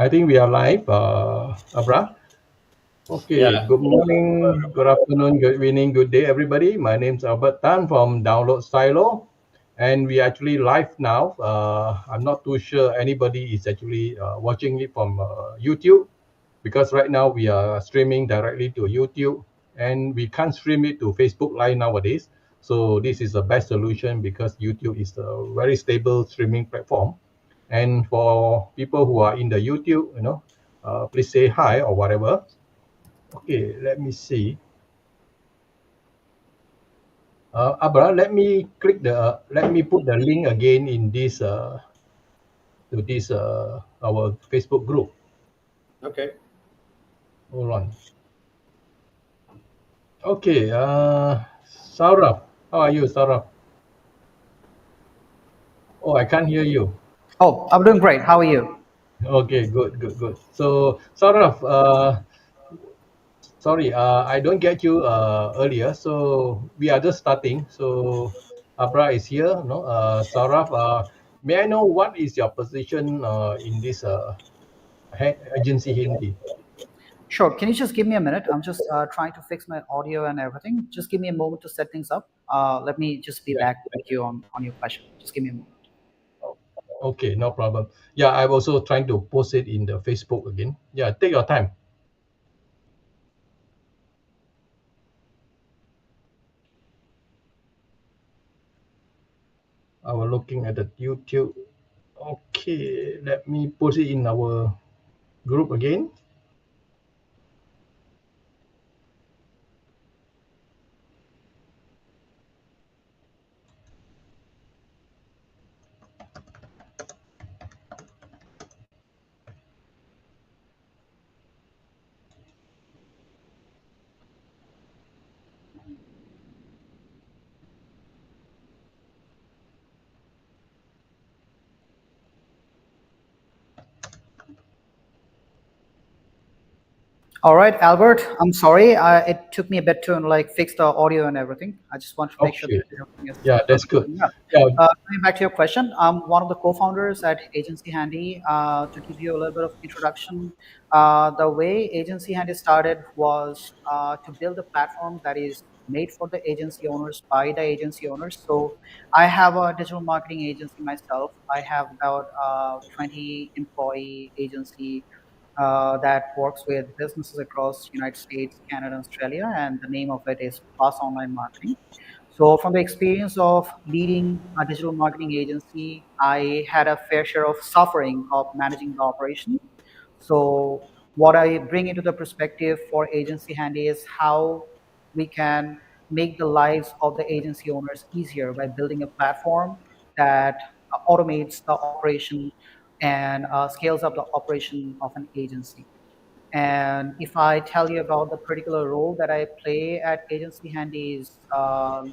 I think we are live, Abra. Okay, Yeah. good morning, good afternoon, good evening, good day, everybody. My name is Albert Tan from Download Silo, and we actually live now. I'm not too sure anybody is actually watching it from YouTube, because right now we are streaming directly to YouTube, and we can't stream it to Facebook Live nowadays. So this is the best solution because YouTube is a very stable streaming platform. And for people who are in the YouTube, please say hi or whatever. Okay, let me see. Abra, let me put the link again in this to this our Facebook group. Okay. Hold on. Okay, Saurabh, how are you, Saurabh? Oh, I can't hear you. Oh, I'm doing great. How are you? Okay, good, good, good. So, Saurabh, sorry, I don't get you earlier. So we are just starting. So Abra is here. No, Saurabh, may I know what is your position in this agency Hindi? Sure. Can you just give me a minute? I'm just trying to fix my audio and everything. Just give me a moment to set things up. Let me just be Yeah. back with you on your question. Just give me a moment. Okay, no problem. Yeah, I'm also trying to post it in the Facebook again. Yeah, take your time. I was looking at the YouTube. Okay, let me post it in our group again. All right, Albert. I'm sorry. It took me a bit to fix the audio and everything. I just want to make sure that Okay, everything is yeah, that's perfect. good. Yeah. Yeah, Coming back to your question, I'm one of the co-founders at Agency Handy. To give you a little bit of introduction, the way Agency Handy started was to build a platform that is made for the agency owners by the agency owners. So I have a digital marketing agency myself. I have about 20 employee agency that works with businesses across United States, Canada, Australia, and the name of it is Plus Online Marketing. So from the experience of leading a digital marketing agency, I had a fair share of suffering of managing the operation. So what I bring into the perspective for Agency Handy is how we can make the lives of the agency owners easier by building a platform that automates the operation and scales up the operation of an agency. And if I tell you about the particular role that I play at Agency Handy is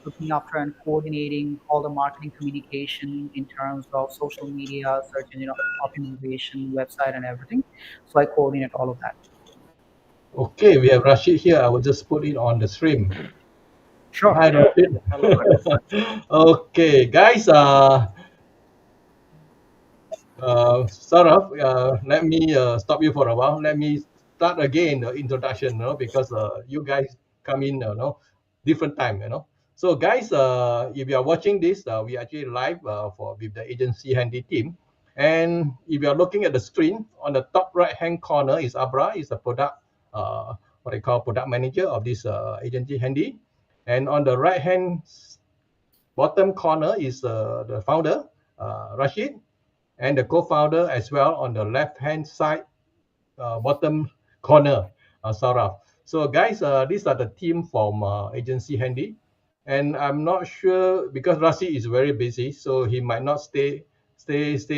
looking after and coordinating all the marketing communication in terms of social media, search engine optimization, website, and everything. So I coordinate all of that. okay, we have Rashid here. I will just put it on the stream. Sure. Hi, Rashid. Hello. Okay, guys. Saraf, let me stop you for a while. Let me start again the introduction, because you guys come in, different time, So, guys, if you are watching this, we actually live for with the agency handy team, and if you are looking at the screen on the top right hand corner is Abra, is the product, what I call product manager of this agency handy, and on the right hand bottom corner is the founder, Rashid, and the co-founder as well on the left-hand side, bottom corner, Saurabh. So guys, these are the team from Agency Handy, and I'm not sure because Rasi is very busy, so he might not stay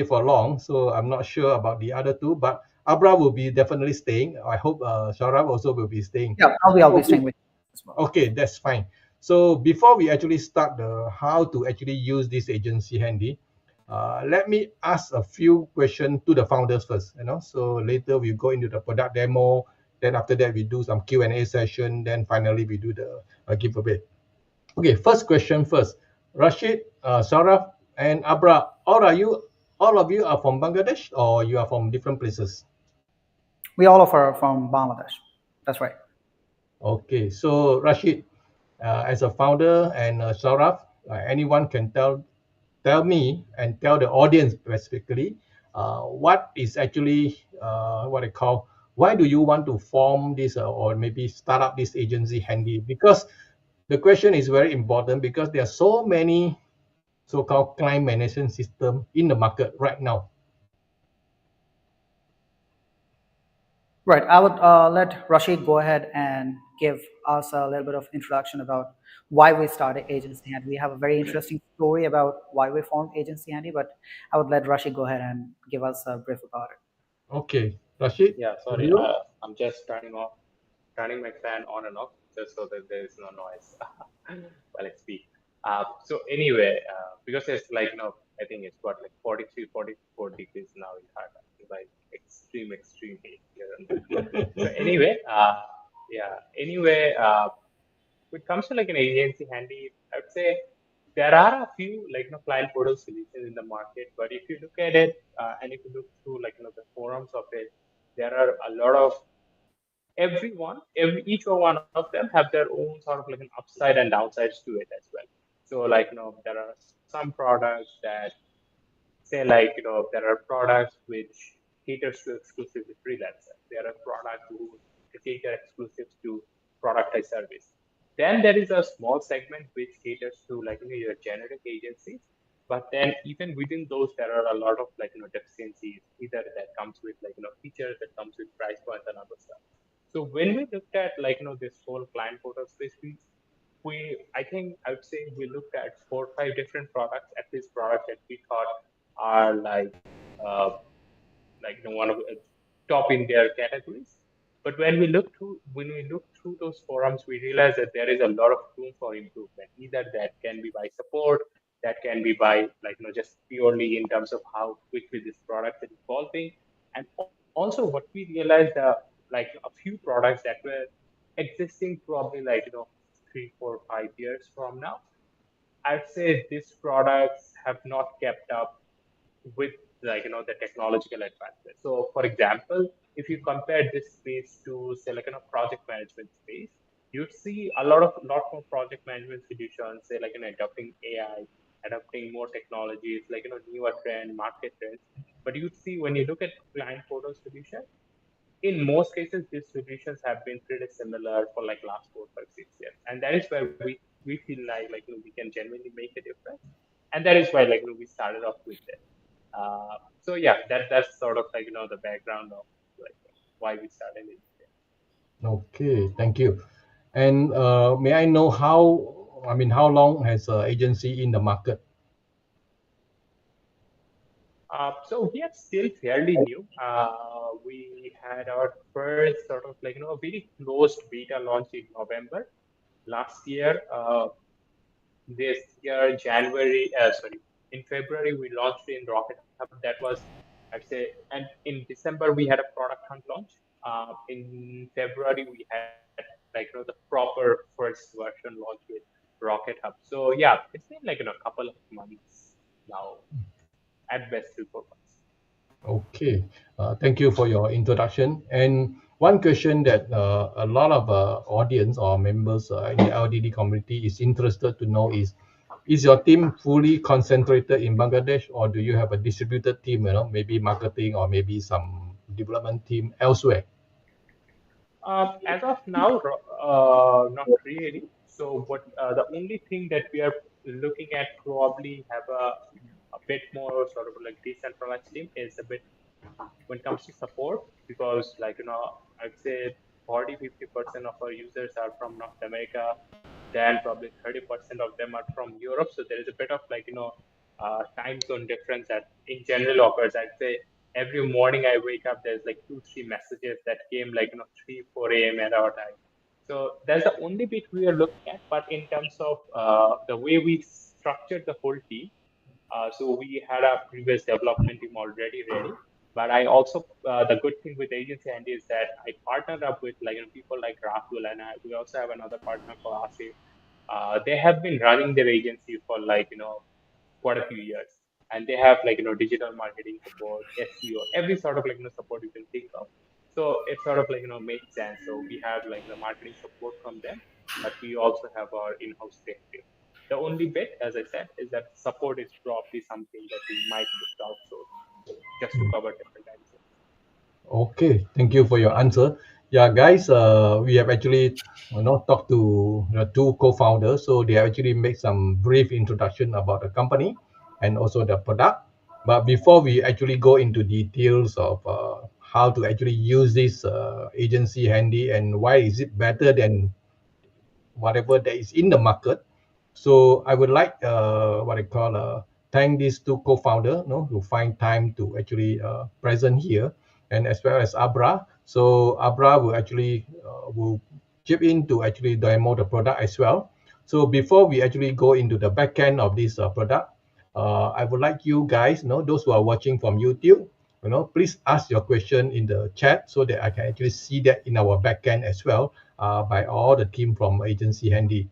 for long. So I'm not sure about the other two, but Abra will be definitely staying. I hope Saurabh also will be staying. Yeah, I'll be So staying with you as well. okay, that's fine. So before we actually start the how to actually use this agency handy, let me ask a few questions to the founders first. So later we go into the product demo. Then after that we do some Q&A session. Then finally we do the giveaway. Okay, first question first. Rashid, Saraf, and Abra, all of you are from Bangladesh or you are from different places? We all are from Bangladesh. That's right. Okay, so Rashid, as a founder and Saurabh, anyone can tell me and tell the audience specifically what is actually what I call, why do you want to form this or maybe start up this agency handy? Because the question is very important because there are so many so-called client management system in the market right now. Right. I would let Rashid go ahead and give us a little bit of introduction about why we started Agency Handy. We have a very interesting story about why we formed Agency Handy, but I would let Rashid go ahead and give us a brief about it. Okay, Rashid, Yeah, sorry. you? I'm just turning my fan on and off just so that there is no noise while I speak. So anyway, because it's like, I think it's what, like 43, 44 degrees now in Dhaka. It's like extreme heat here and there. So anyway, yeah, anyway, when it comes to like an agency handy, I would say there are a few like client portal solutions in the market, but if you look at it and if you look through like the forums of it, there are a lot of each one of them have their own sort of like an upside and downsides to it as well. So like there are some products that say like there are products which caters to exclusively freelancers. There are products who cater exclusives to productized service. Then there is a small segment which caters to like your generic agencies. But then even within those, there are a lot of like deficiencies, either that comes with like features, that comes with price points and other stuff. So when we looked at like this whole client portal space, we I think I would say we looked at 4 or 5 different products, at least products that we thought are uh, like one of the top in their categories. But when we look through those forums, we realize that there is a lot of room for improvement. Either that can be by support, that can be by like just purely in terms of how quickly this product is evolving, and also what we realized like a few products that were existing probably like 3, 4, 5 years from now. I'd say these products have not kept up with like the technological advances. So for example, if you compare this space to say like project management space, you'd see a lot more project management solutions, say like adopting AI, adopting more technologies, like newer trend, market trends. But you'd see when you look at client portal solution, in most cases these solutions have been pretty similar for like last 4, 5, 6 years. And that is where we feel like we can genuinely make a difference. And that is why like we started off with it. So yeah, that's sort of like the background of like why we started it. Okay, thank you. And may I know I mean, how long has agency in the market? So we are still fairly new. We had our first sort of like a very closed beta launch in November last year. This year, in February we launched in Rocket Hub. That was, I'd say, and in December we had a product hunt launch. In February we had like the proper first version launch with Rocket Hub. So yeah, it's been like a couple of months now, at best 3, 4 months. Okay, thank you for your introduction. And one question that a lot of audience or members in the LDD community is interested to know is your team fully concentrated in Bangladesh, or do you have a distributed team, maybe marketing or maybe some development team elsewhere? As of now, not really. So what the only thing that we are looking at probably have a bit more sort of like decentralized team is a bit when it comes to support, because like I'd say 40, 50% of our users are from North America, then probably 30% of them are from Europe. So there is a bit of like time zone difference that in general occurs. I'd say every morning I wake up, there's like 2, 3 messages that came like 3, 4 a.m. at our time. So that's the only bit we are looking at. But in terms of the way we structured the whole team, so we had a previous development team already ready. But I also, the good thing with Agency Handy is that I partnered up with like people like Rahul, and we also have another partner called Asif. They have been running their agency for like quite a few years, and they have like digital marketing support, SEO, every sort of like support you can think of. So it sort of makes sense. So we have the marketing support from them, but we also have our in-house tech team. The only bit, as I said, is that support is probably something that we might look to outsource just to cover different time zones. Okay, thank you for your answer. Yeah, guys, we have actually talked to the two co-founders, so they actually make some brief introduction about the company and also the product. But before we actually go into details of how to actually use this agency handy and why is it better than whatever that is in the market. So I would like what I call thank these two co-founder, who find time to actually present here, and as well as Abra. So Abra will chip in to actually demo the product as well. So before we actually go into the back end of this product, I would like you guys, those who are watching from YouTube, please ask your question in the chat so that I can actually see that in our back end as well by all the team from Agency Handy.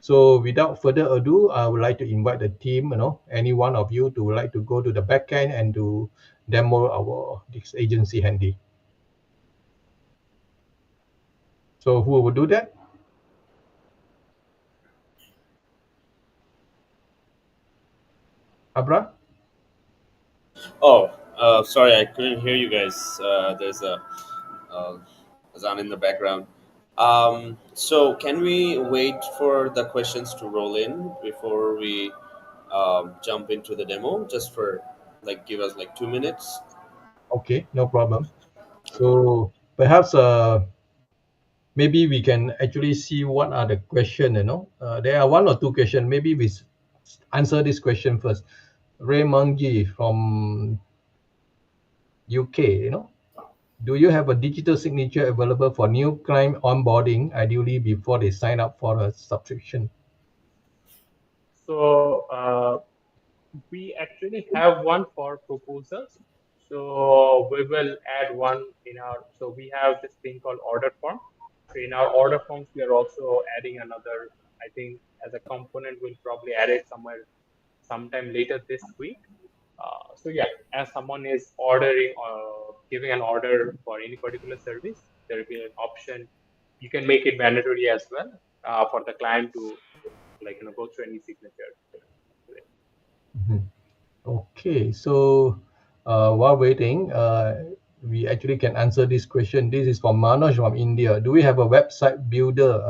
So without further ado, I would like to invite the team, any one of you to like to go to the back end and to demo our this Agency Handy. So who will do that? Abra? Oh, sorry, I couldn't hear you guys. There's a uh, Azan in the background. So can we wait for the questions to roll in before we jump into the demo? Just for like give us like 2 minutes. Okay, no problem. Okay. So perhaps maybe we can actually see what are the question, there are one or two questions. Maybe we answer this question first. Raymond G from UK, do you have a digital signature available for new client onboarding, ideally before they sign up for a subscription? So we actually have one for proposals. So we will add one in our. So we have this thing called order form. So in our order forms, we are also adding another. I think as a component, we'll probably add it somewhere sometime later this week. So yeah, as someone is ordering or giving an order for any particular service, there will be an option. You can make it mandatory as well for the client to go through any signature. Mhm. Okay, so while waiting, we actually can answer this question. This is from Manoj from India. Do we have a website builder?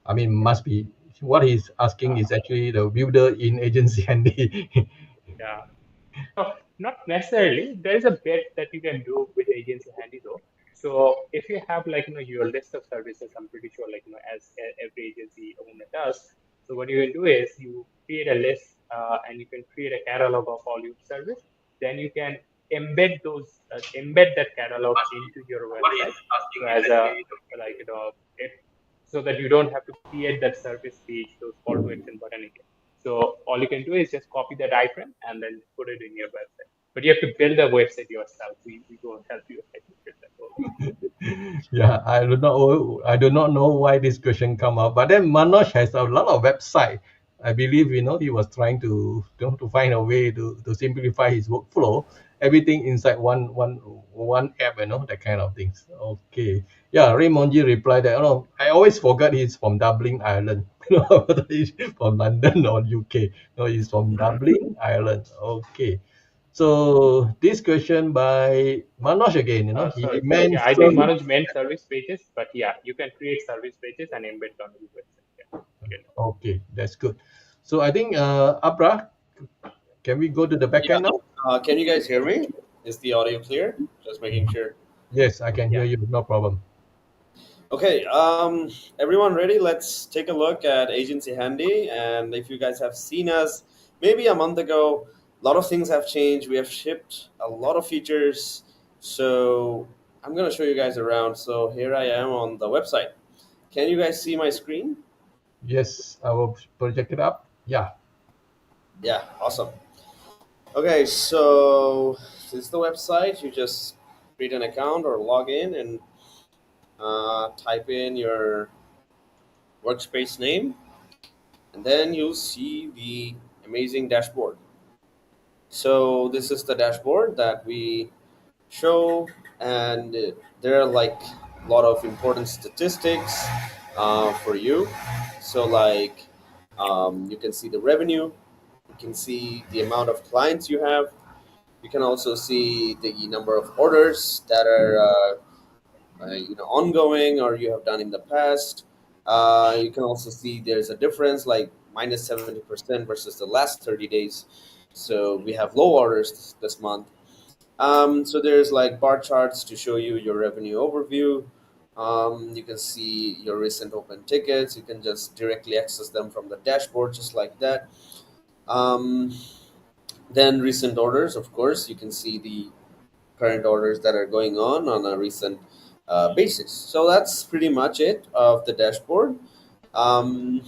I mean, must be. What he's asking Uh, is actually the builder in Agency Handy. yeah. So not necessarily. There is a bit that you can do with Agency Handy though. So if you have your list of services, I'm pretty sure as every agency owner does. So what you can do is you create a list and you can create a catalog of all your service. Then you can embed that catalog into your What he's website. So asking is as a actually it, so that you don't have to create that service page, those call to action button again. So all you can do is just copy the iframe and then put it in your website. But you have to build a website yourself. We won't help you if you build that website. Yeah, I do not know why this question come up, but then Manoj has a lot of website. I believe he was trying to find a way to simplify his workflow. Everything inside one app, that kind of things. Okay. Yeah, Raymonji replied that, I always forgot he's from Dublin, Ireland. Whether he's from London or UK. No, he's from Dublin, Ireland. Okay. So this question by Manoj again, he Sorry. Yeah, I think mentioned. Manoj meant service pages, but yeah, you can create service pages and embed it on your website. Yeah. Good. Okay, that's good. So I think Abra, can we go to the back Yeah. end now? Can you guys hear me? Is the audio clear? Just making sure. Yes, I can Yeah. hear you. No problem. Okay, everyone ready? Let's take a look at Agency Handy. And if you guys have seen us maybe a month ago, a lot of things have changed. We have shipped a lot of features. So I'm going to show you guys around. So here I am on the website. Can you guys see my screen? Yes, I will project it up. Yeah. Yeah, awesome. Okay, so this is the website. You just create an account or log in and type in your workspace name, and then you'll see the amazing dashboard. So this is the dashboard that we show and there are like a lot of important statistics for you. So like you can see the revenue, you can see the amount of clients you have, you can also see the number of orders that are ongoing or you have done in the past. You can also see there's a difference like minus 70% versus the last 30 days. So we have low orders this month. So there's like bar charts to show you your revenue overview. You can see your recent open tickets. You can just directly access them from the dashboard, just like that. Um, then recent orders, of course, you can see the current orders that are going on a recent basis. So that's pretty much it of the dashboard. Um,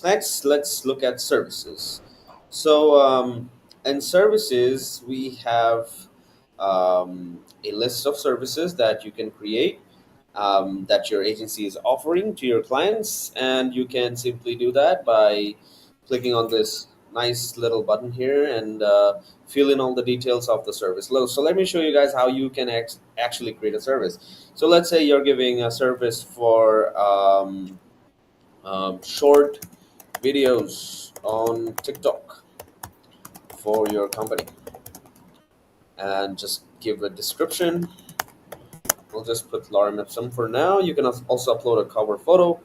next, let's look at services. So, in services, we have a list of services that you can create, that your agency is offering to your clients, and you can simply do that by clicking on this nice little button here and fill in all the details of the service. So let me show you guys how you can actually create a service. So let's say you're giving a service for short videos on TikTok for your company, and just give a description. We'll just put lorem ipsum for now. You can also upload a cover photo,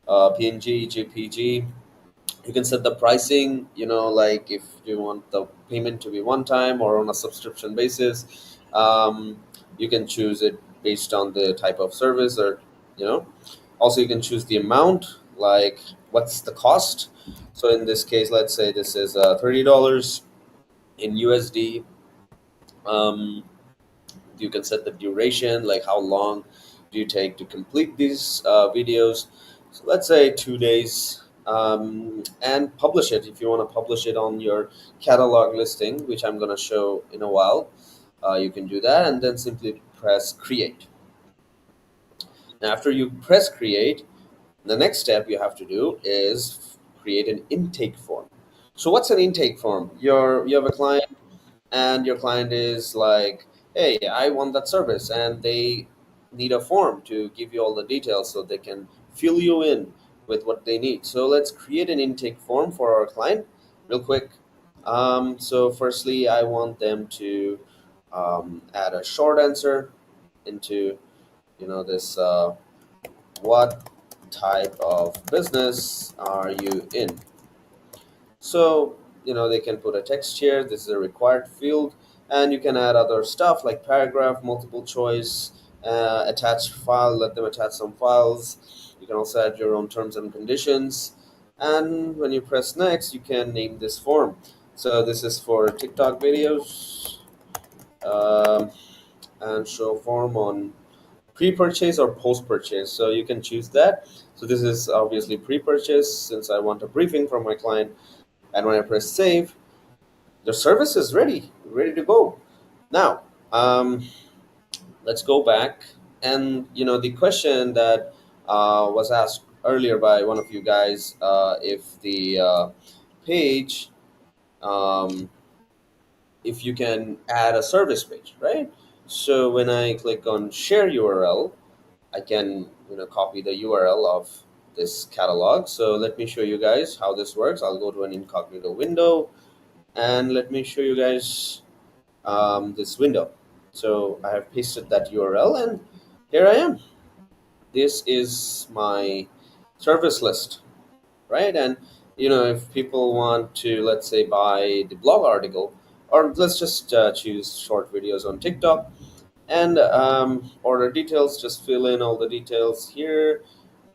PNG, JPG. You can set the pricing, like if you want the payment to be one time or on a subscription basis. You can choose it based on the type of service, or you know also you can choose the amount, like what's the cost. So in this case, let's say this is $30 in USD. You can set the duration, like how long do you take to complete these videos. So let's say 2 days. And publish it if you want to publish it on your catalog listing, which I'm going to show in a while. You can do that and then simply press create. Now after you press create, the next step you have to do is create an intake form. So what's an intake form? You have a client, and your client is like, hey, I want that service, and they need a form to give you all the details so they can fill you in with what they need. So let's create an intake form for our client real quick. So firstly, I want them to add a short answer into this what type of business are you in. So, they can put a text here. This is a required field. And you can add other stuff like paragraph, multiple choice, attached file, let them attach some files. You can also add your own terms and conditions. And when you press next, you can name this form. So this is for TikTok videos, um, and show form on pre-purchase or post-purchase. So you can choose that. So this is obviously pre-purchase since I want a briefing from my client. And when I press save, the service is ready to go. Now, let's go back. And the question that was asked earlier by one of you guys, if the page, um, if you can add a service page, right? So when I click on share URL, I can copy the URL of this catalog. So let me show you guys how this works. I'll go to an incognito window, and let me show you guys this window. So I have pasted that URL, and here I am. This is my service list, right? And if people want to, let's say, buy the blog article, or let's just choose short videos on TikTok, and order details, just fill in all the details here,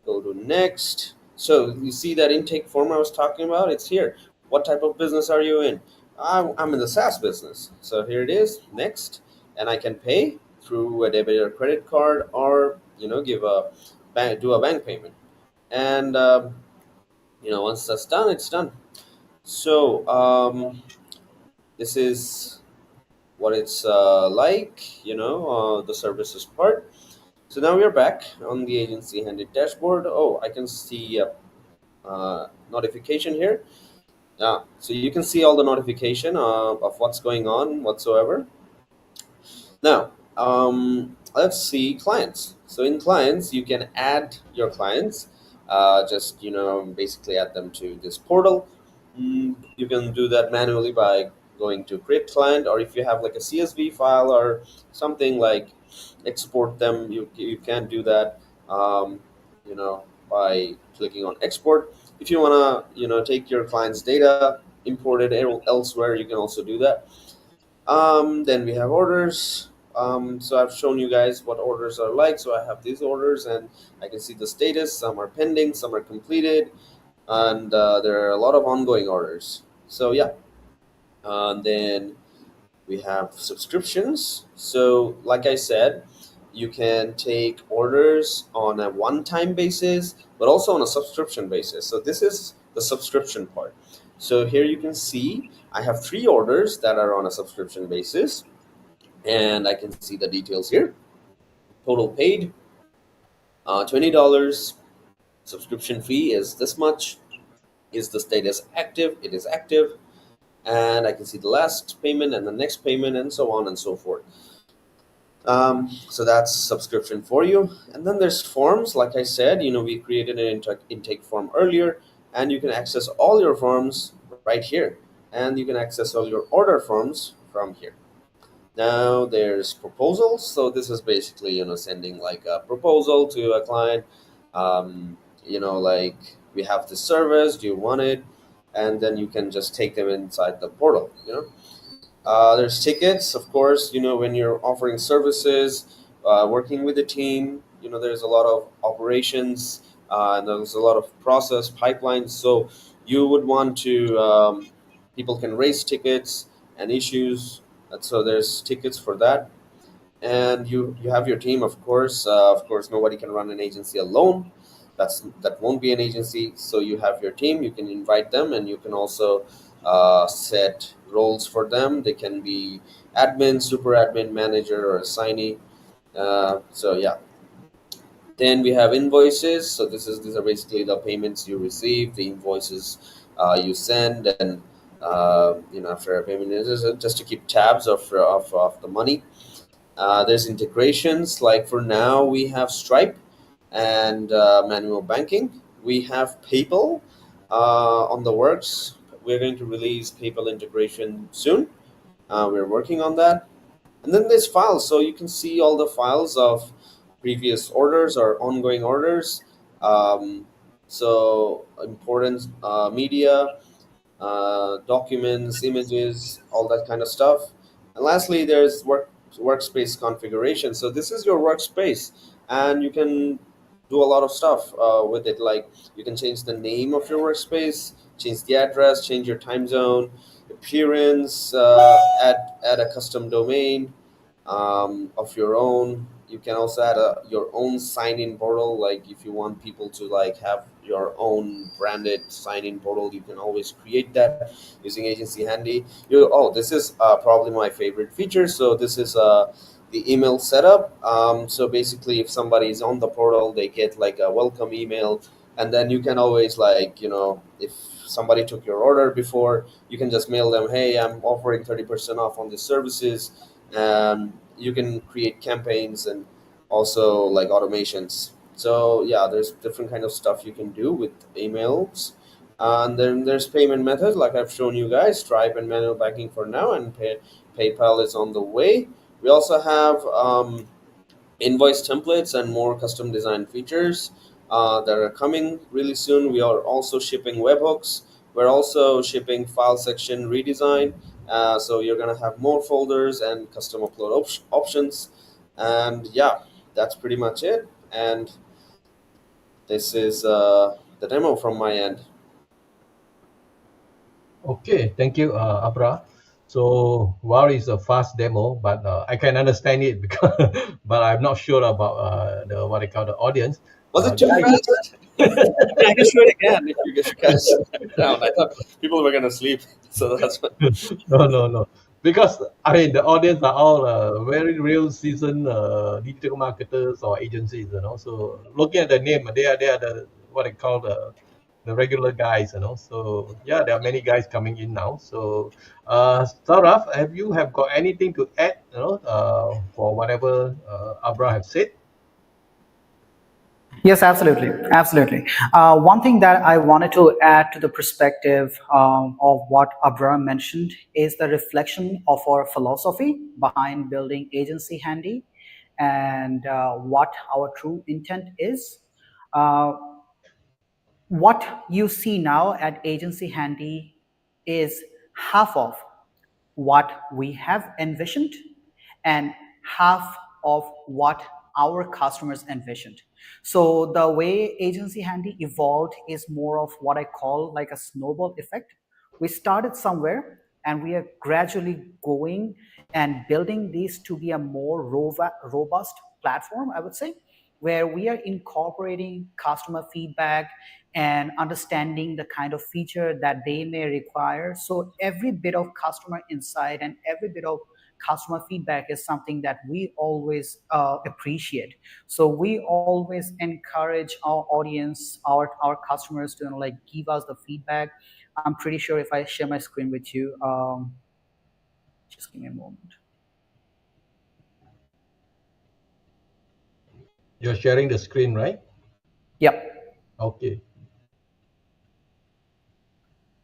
go to next. So you see that intake form I was talking about, it's here. What type of business are you in? I'm in the SaaS business. So here it is, next. And I can pay through a debit or credit card, or do a bank payment. And once that's done, it's done. So this is what it's like, the services part. So now we're back on the Agency Handy dashboard. Oh, I can see a notification here. So you can see all the notification of what's going on whatsoever. Now, let's see clients. So in clients, you can add your clients. Just basically add them to this portal. You can do that manually by going to create client, or if you have like a CSV file or something like export them. You can do that. By clicking on export. If you wanna take your client's data, import it elsewhere, you can also do that. Then we have orders. So I've shown you guys what orders are like. So I have these orders, and I can see the status. Some are pending, some are completed, and there are a lot of ongoing orders. So yeah, then we have subscriptions. So like I said, you can take orders on a one-time basis, but also on a subscription basis. So this is the subscription part. So here you can see I have 3 orders that are on a subscription basis, and I can see the details here. Total paid, $20. Subscription fee is this much. Is the status active? It is active. And I can see the last payment and the next payment and so on and so forth. So that's subscription for you. And then there's forms. Like I said, we created an intake form earlier, and you can access all your forms right here. And you can access all your order forms from here. Now there's proposals. So this is basically, sending like a proposal to a client. Like we have this service. Do you want it? And then you can just take them inside the portal. There's tickets, of course. When you're offering services, working with a team, there's a lot of operations, and there's a lot of process pipelines. So you would want to, people can raise tickets and issues. And so there's tickets for that. And you have your team, of course. Of course, nobody can run an agency alone. That won't be an agency. So you have your team. You can invite them, and you can also set roles for them. They can be admin, super admin, manager, or assignee. So yeah. Then we have invoices. So these are basically the payments you receive, the invoices you send, and after a payment, is just to keep tabs of the money. There's integrations. Like for now, we have Stripe and manual banking. We have PayPal on the works. We're going to release PayPal integration soon. We're working on that. And then there's files. So you can see all the files of previous orders or ongoing orders. So important media, documents, images, all that kind of stuff. And lastly, there's workspace configuration. So this is your workspace, and you can do a lot of stuff with it. Like you can change the name of your workspace, change the address, change your time zone, appearance, add a custom domain of your own. You can also add your own sign-in portal. Like if you want people to like have your own branded sign-in portal, you can always create that using Agency Handy. This is probably my favorite feature. So this is the email setup. So basically, if somebody is on the portal, they get like a welcome email, and then you can always if somebody took your order before, you can just mail them, hey, I'm offering 30% off on these services. You can create campaigns and also like automations. So yeah, there's different kind of stuff you can do with emails. And then there's payment methods, like I've shown you guys, Stripe and manual banking for now, and PayPal is on the way. We also have invoice templates and more custom design features that are coming really soon. We are also shipping webhooks. We're also shipping file section redesign. So you're going to have more folders and custom upload options. And yeah, that's pretty much it. And this is the demo from my end. Okay, thank you, Abra. So while it's a fast demo, but I can understand it because, but I'm not sure about the what they call the audience. Was it too Guys, fast? I can show it again if you guys sit down. I thought people were going to sleep. So that's what. no. Because I mean, the audience are all very real seasoned digital marketers or agencies, So looking at the name, they are the what they call the regular guys, you know. So yeah, there are many guys coming in now. So Saurabh, have got anything to add, you know, for whatever Abra have said? Yes, absolutely, absolutely. One thing that I wanted to add to the perspective of what Abraham mentioned is the reflection of our philosophy behind building Agency Handy and what our true intent is. Uh, what you see now at Agency Handy is half of what we have envisioned and half of what our customers envisioned. So the way Agency Handy evolved is more of what I call like a snowball effect. We started somewhere and we are gradually going and building this to be a more robust platform, I would say, where we are incorporating customer feedback and understanding the kind of feature that they may require. So every bit of customer insight and every bit of customer feedback is something that we always appreciate. So we always encourage our audience, our customers to, you know, like give us the feedback. I'm pretty sure if I share my screen with you, just give me a moment. You're sharing the screen, right? Yep. Okay.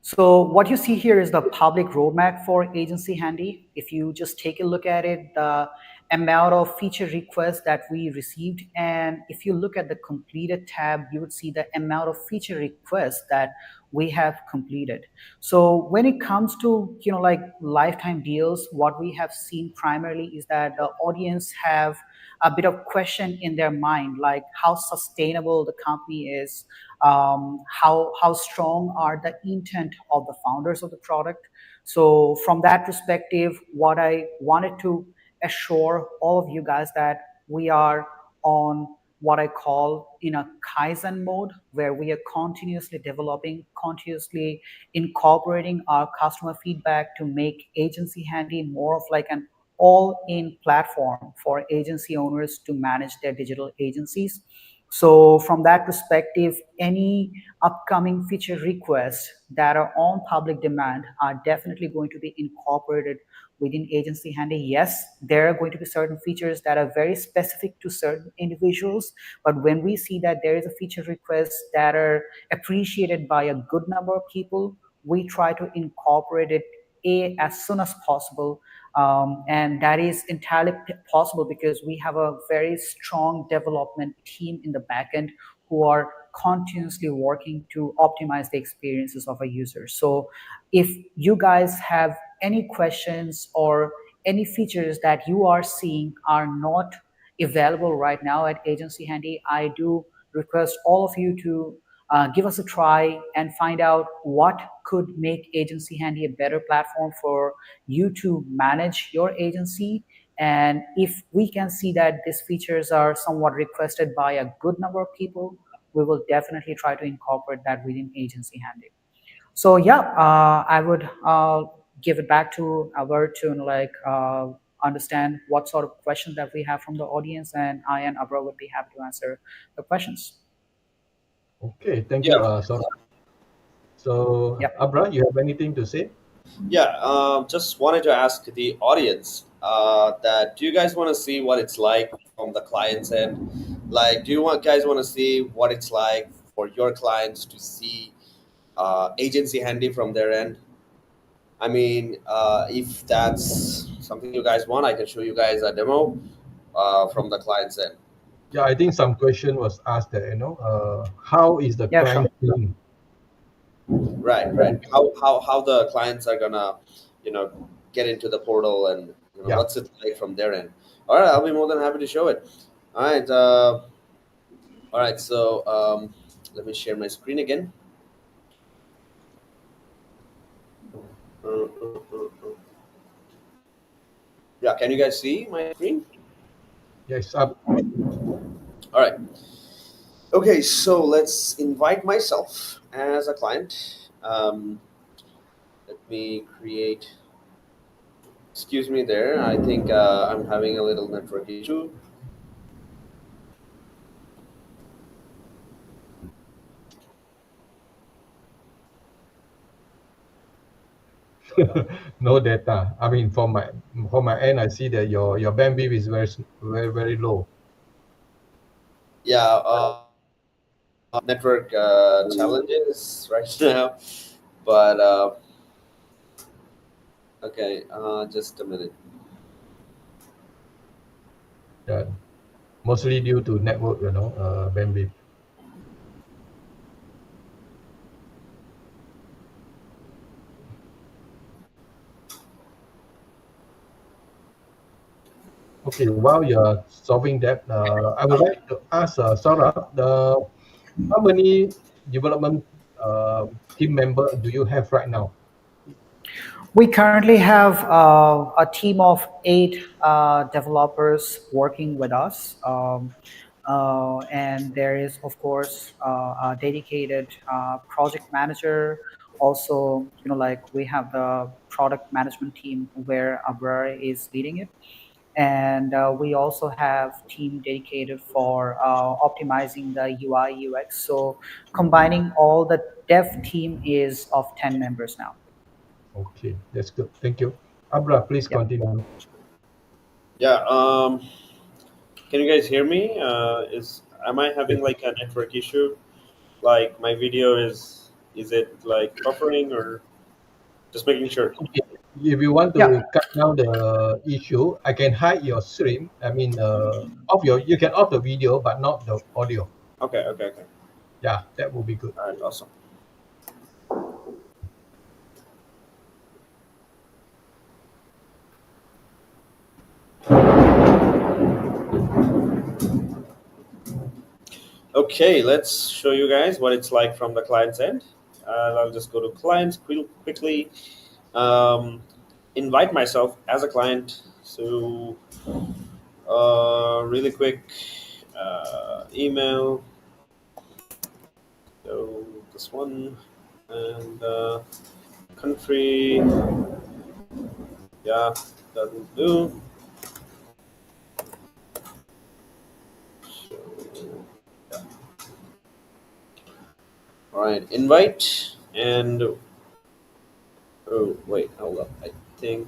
So what you see here is the public roadmap for Agency Handy. If you just take a look at it, the amount of feature requests that we received, and if you look at the completed tab, you would see the amount of feature requests that we have completed. So when it comes to, you know, like lifetime deals, what we have seen primarily is that the audience have a bit of question in their mind, like how sustainable the company is, how strong are the intent of the founders of the product. So from that perspective, what I wanted to assure all of you guys that we are on what I call in a Kaizen mode, where we are continuously developing, continuously incorporating our customer feedback to make Agency Handy more of like an all-in platform for agency owners to manage their digital agencies. So from that perspective, any upcoming feature requests that are on public demand are definitely going to be incorporated within Agency Handy. Yes, there are going to be certain features that are very specific to certain individuals, but when we see that there is a feature request that are appreciated by a good number of people, we try to incorporate it as soon as possible. And that is entirely possible because we have a very strong development team in the backend who are continuously working to optimize the experiences of our users. So if you guys have any questions or any features that you are seeing are not available right now at Agency Handy, I do request all of you to give us a try and find out what could make Agency Handy a better platform for you to manage your agency. And if we can see that these features are somewhat requested by a good number of people, we will definitely try to incorporate that within Agency Handy. So yeah, I would give it back to Albert to understand what sort of questions that we have from the audience, and I and Abra would be happy to answer the questions. Okay. Thank you, Yeah, Saurabh. So Yep. Abra, you have anything to say? yeah. Just wanted to ask the audience that do you guys want to see what it's like from the client's end? Like, do you guys want to see what it's like for your clients to see agency handy from their end? I mean, if that's something you guys want, I can show you guys a demo from the client's end. Yeah, I think some question was asked that, you know, how is the Yeah, sure. client feeling? Right, right. How the clients are gonna, you know, get into the portal and Yeah. what's it like from their end. All right, I'll be more than happy to show it. All right, all right. So let me share my screen again. Uh, uh, yeah, can you guys see my screen? Yes, up. All right. Okay, so let's invite myself as a client. Let me create. Excuse me there. I think I'm having a little network issue. No data. I mean, from my end, I see that your bandwidth is very very low. Yeah, network challenges right now. But okay, just a minute. Yeah, mostly due to network, bandwidth. Okay, while you're solving that, I would like to ask Sarah, how many development team member do you have right now? We currently have a team of 8 developers working with us. And there is, of course, a dedicated project manager. Also, like we have the product management team where Abrar is leading it. And we also have team dedicated for optimizing the UI UX. So combining all the dev team is of 10 members now. Okay, that's good. Thank you. Abra, please Yep. continue. Yeah. Can you guys hear me? Is am I Yes. having like a network issue? Like my video is it like buffering or just making sure? Okay. If you want Yeah. to cut down the issue, I can hide your stream. I mean, you can off the video, but not the audio. Okay. Okay. Okay. Yeah, that will be good. All right. Awesome. Okay. Let's show you guys what it's like from the client's end. I'll just go to clients quickly. Um, invite myself as a client. So really quick email. So this one and country. Yeah, that'll do. So, yeah. All right, invite and oh wait, hold up. I think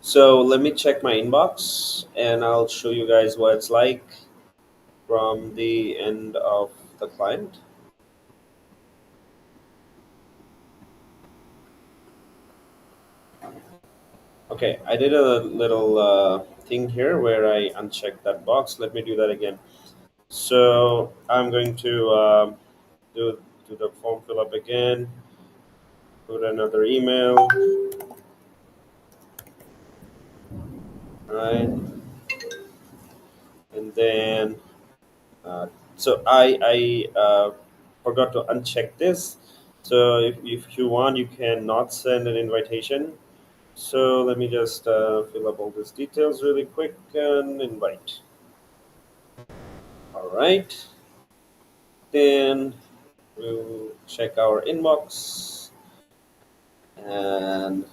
so. Let me check my inbox and I'll show you guys what it's like from the end of the client. Okay, I did a little thing here where I unchecked that box. Let me do that again. So I'm going to do the form fill up again. Put another email. Right, and then so I forgot to uncheck this. So if you want, you can not send an invitation. So let me just fill up all these details really quick and invite. All right, then we'll check our inbox and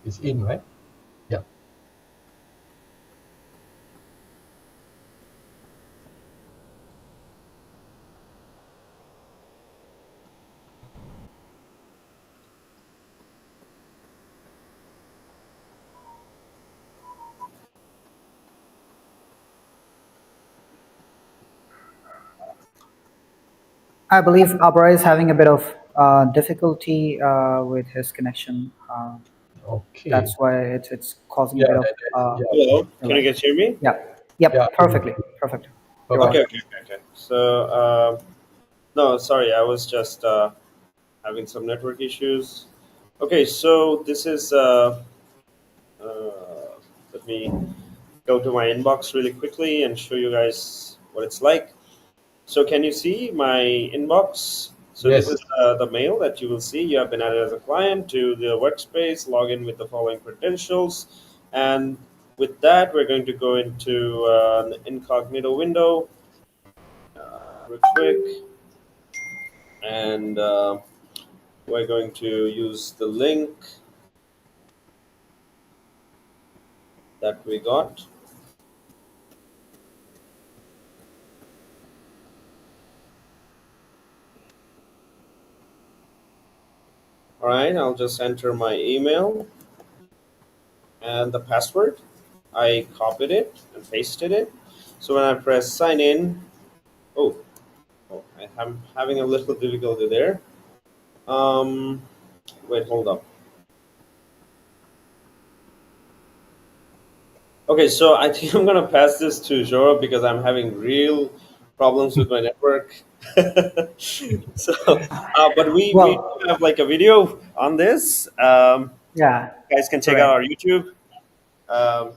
It's in, right? Yeah. I believe Abra is having a bit of difficulty with his connection. Okay. That's why it's causing a Yeah, bit of yeah, hello. Can you delay. guys hear me? Yeah. Yep. yeah. Perfectly. Perfect. You're on. Perfect. Okay, okay, okay, okay. So no, sorry, I was just having some network issues. Okay, so this is let me go to my inbox really quickly and show you guys what it's like. So can you see my inbox? So this Yes. is the mail that you will see. You have been added as a client to the workspace. Log in with the following credentials, and with that, we're going to go into an incognito window real quick, and we're going to use the link that we got. All right, I'll just enter my email and the password. I copied it and pasted it. So when I press sign in, oh, I'm having a little difficulty there. Um, Wait, hold up. Okay, so I think I'm gonna pass this to Joro because I'm having real problems with my network. So, but we Well, do have like a video on this. yeah, Guys can check out correct. our YouTube. Um,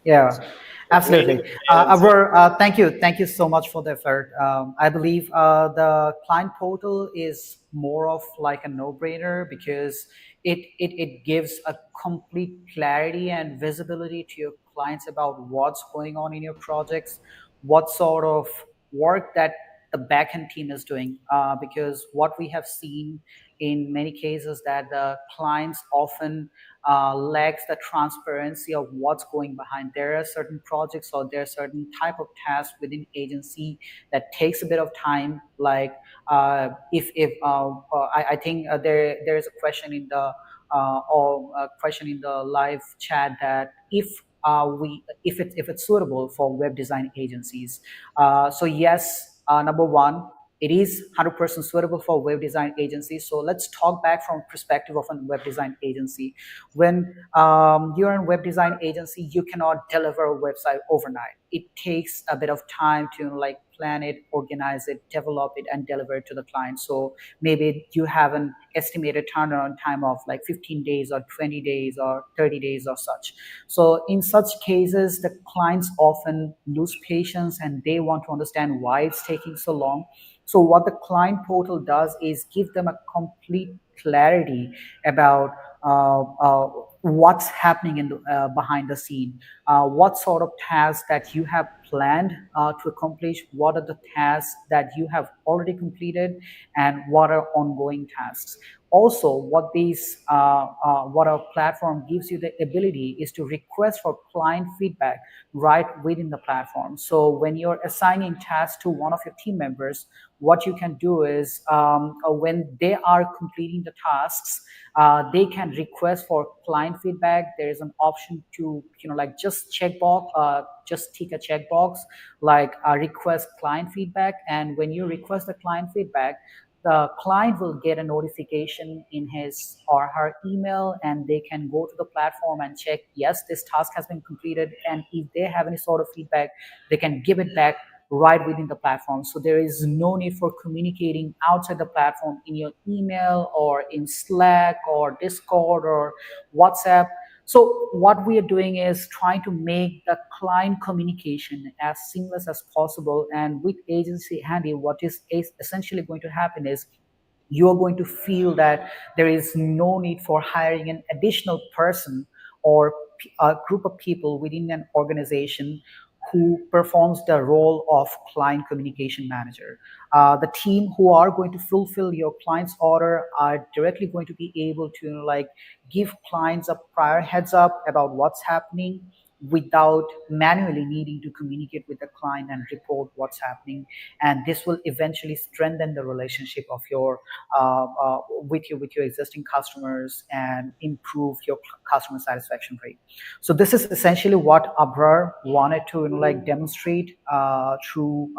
Yeah, Training absolutely. and Abror, thank you so much for the effort. I believe the client portal is more of like a no-brainer because it gives a complete clarity and visibility to your clients about what's going on in your projects, what sort of work that the backend team is doing. Because what we have seen in many cases that the clients often lacks the transparency of what's going behind. There are certain projects or there are certain type of tasks within agency that takes a bit of time. Like if I think there is a question in the or a question in the live chat that if it's suitable for web design agencies. So yes, number one, it is 100% suitable for web design agencies. So let's talk back from perspective of a web design agency. When you're in web design agency, you cannot deliver a website overnight. It takes a bit of time to like plan it, organize it, develop it, and deliver it to the client. So maybe you have an estimated turnaround time of like 15 days or 20 days or 30 days or such. So in such cases, the clients often lose patience and they want to understand why it's taking so long. So what the client portal does is give them a complete clarity about what's happening in the, behind the scene, what sort of tasks that you have planned to accomplish, what are the tasks that you have already completed, and what are ongoing tasks. Also, what our platform gives you the ability is to request for client feedback right within the platform. So when you're assigning tasks to one of your team members, what you can do is when they are completing the tasks, they can request for client feedback. There is an option to like just just tick a checkbox like request client feedback, and when you request the client feedback, the client will get a notification in his or her email, and they can go to the platform and check, yes, this task has been completed, and if they have any sort of feedback, they can give it back right within the platform. So there is no need for communicating outside the platform in your email or in Slack or Discord or WhatsApp. So what we are doing is trying to make the client communication as seamless as possible. And with Agency Handy, what is essentially going to happen is you're going to feel that there is no need for hiring an additional person or a group of people within an organization who performs the role of client communication manager. The team who are going to fulfill your client's order are directly going to be able to like give clients a prior heads up about what's happening without manually needing to communicate with the client and report what's happening. And this will eventually strengthen the relationship of your with your existing customers and improve your customer satisfaction rate. So this is essentially what Abrar wanted to like demonstrate through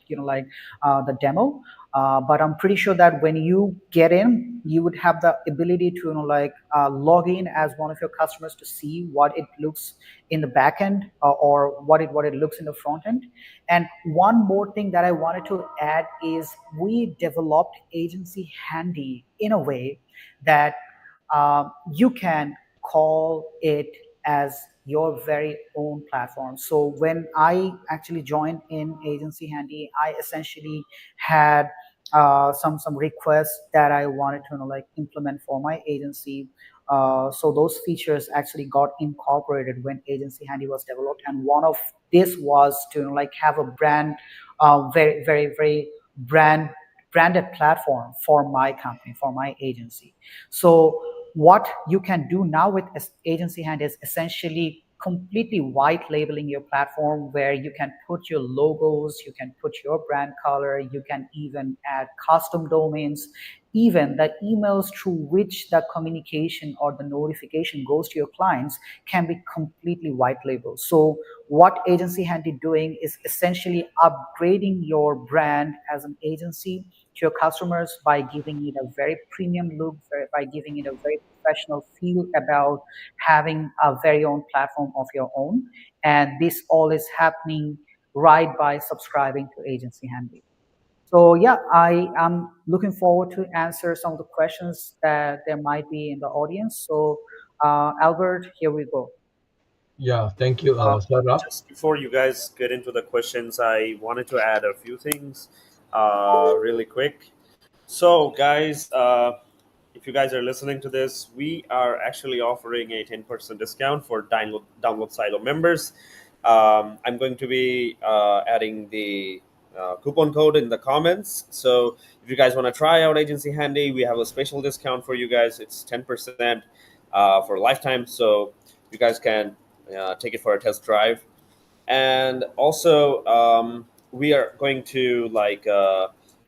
the demo. But I'm pretty sure that when you get in, you would have the ability to log in as one of your customers to see what it looks in the back end or what it looks in the front end. And one more thing that I wanted to add is we developed Agency Handy in a way that you can call it as your very own platform. So when I actually joined in Agency Handy, I essentially had some requests that I wanted to like implement for my agency. So those features actually got incorporated when Agency Handy was developed, and one of this was to like have a very branded platform for my company, for my agency. So what you can do now with Agency Hand is essentially completely white labeling your platform, where you can put your logos, you can put your brand color, you can even add custom domains, even the emails through which the communication or the notification goes to your clients can be completely white labeled. So what Agency Handy doing is essentially upgrading your brand as an agency to your customers by giving it a very premium look, by giving it a very professional feel about having a very own platform of your own. And this all is happening right by subscribing to Agency Handy. So yeah, I am looking forward to answer some of the questions that there might be in the audience. So Albert, here we go. Yeah, thank you, Uh, Sarah. just before you guys get into the questions, I wanted to add a few things really quick. So, guys, if you guys are listening to this, we are actually offering a 10% discount for download Silo members. I'm going to be adding the coupon code in the comments. So if you guys want to try out Agency Handy, we have a special discount for you guys. It's 10% for lifetime. So you guys can take it for a test drive. And also, we are going to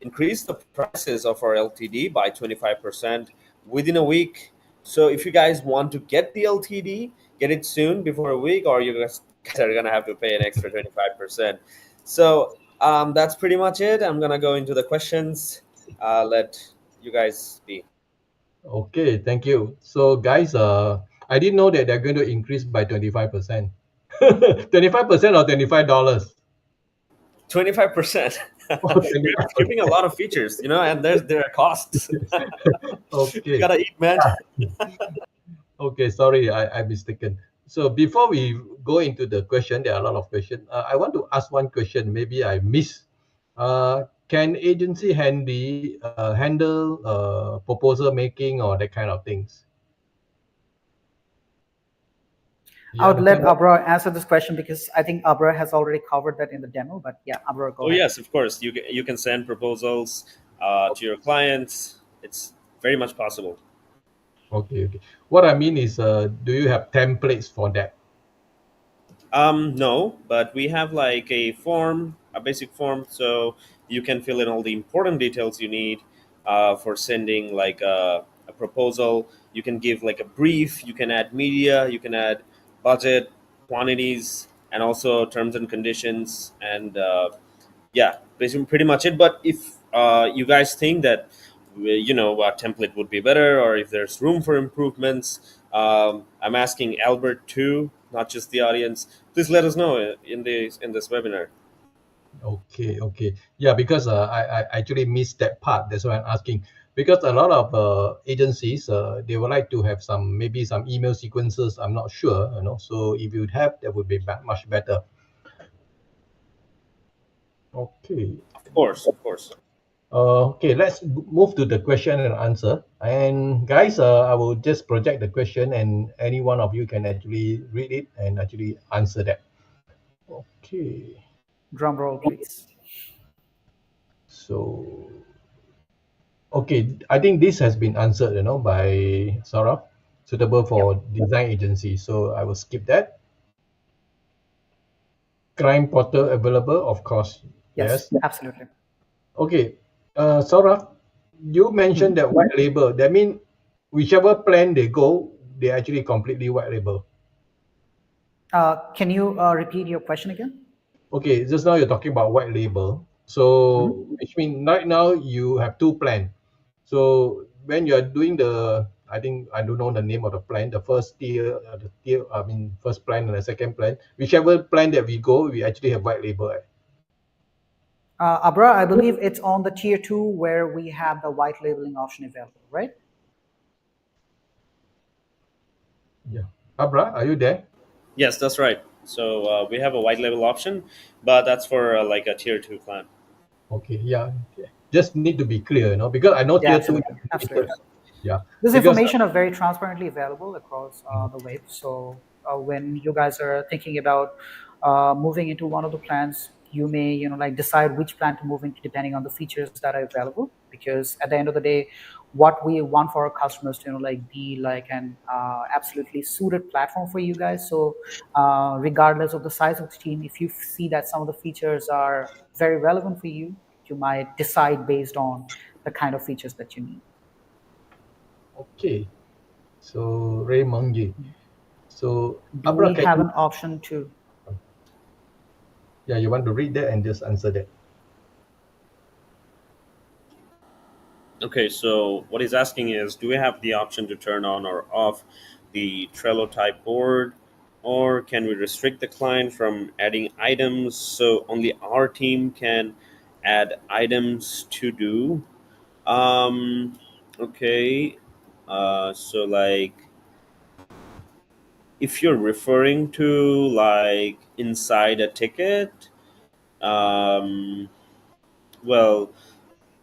increase the prices of our LTD by 25% within a week. So if you guys want to get the LTD, get it soon before a week, or you guys are gonna have to pay an extra 25%. So that's pretty much it. I'm gonna go into the questions. Let you guys be. Okay, thank you. So, guys, I didn't know that they're going to increase by 25%. 25% or $25? 25%. Oh, We're skipping a lot of features, and there are costs. You okay. gotta eat, man. Okay, sorry, I mistaken. So before we go into the question, there are a lot of questions. I want to ask one question. Maybe I missed. Can Agency Handy handle proposal making or that kind of things? You I would let understand that? Abra answer this question because I think Abra has already covered that in the demo. But yeah, Abra, go Oh ahead. yes, of course. You can send proposals to your clients. It's very much possible. Okay, okay. What I mean is, do you have templates for that? No, but we have like a form, a basic form, so you can fill in all the important details you need for sending like a proposal. You can give like a brief. You can add media. You can add budget, quantities, and also terms and conditions. And yeah, basically pretty much it. But if you guys think that a template would be better, or if there's room for improvements, I'm asking Albert too, not just the audience. Please let us know in this webinar. Okay, okay. Yeah, because I actually missed that part. That's why I'm asking. Because a lot of agencies, they would like to have maybe some email sequences. I'm not sure, So if you'd have, that would be much better. Okay. Of course, of course. Okay, let's move to the question and answer. And guys, I will just project the question, and any one of you can actually read it and actually answer that. Okay. Drum roll, please. So, okay, I think this has been answered, by Saurabh, suitable for design agency. So I will skip that. Crime portal available, of course. Yes, Yes. absolutely. Okay. Saurabh, you mentioned that white label. That means whichever plan they go, they actually completely white label. Can you repeat your question again? Okay, just now you're talking about white label. So, which means right now you have two plans. So when you're doing I think I don't know the name of the plan, the first tier, first plan and the second plan, whichever plan that we go, we actually have white label. Abra, I believe it's on the tier 2 where we have the white labeling option available, right? Yeah. Abra, are you there? Yes, that's right. So we have a white label option, but that's for like a tier 2 plan. Okay, yeah. just need to be clear, because I know Yeah, tier two is absolutely, limited. absolutely. Yeah, This because information are very transparently available across the web. So when you guys are thinking about moving into one of the plans, you may like decide which plan to move into depending on the features that are available. Because at the end of the day, what we want for our customers to like be like an absolutely suited platform for you guys. So regardless of the size of the team, if you see that some of the features are very relevant for you, you might decide based on the kind of features that you need. okay. So Ray Mangji. So Do Abra, we can have you? an option to? Yeah, you want to read that and just answer that. Okay, so what he's asking is, do we have the option to turn on or off the Trello type board, or can we restrict the client from adding items so only our team can add items to do? Um, okay, so like if you're referring to like inside a ticket, um, well,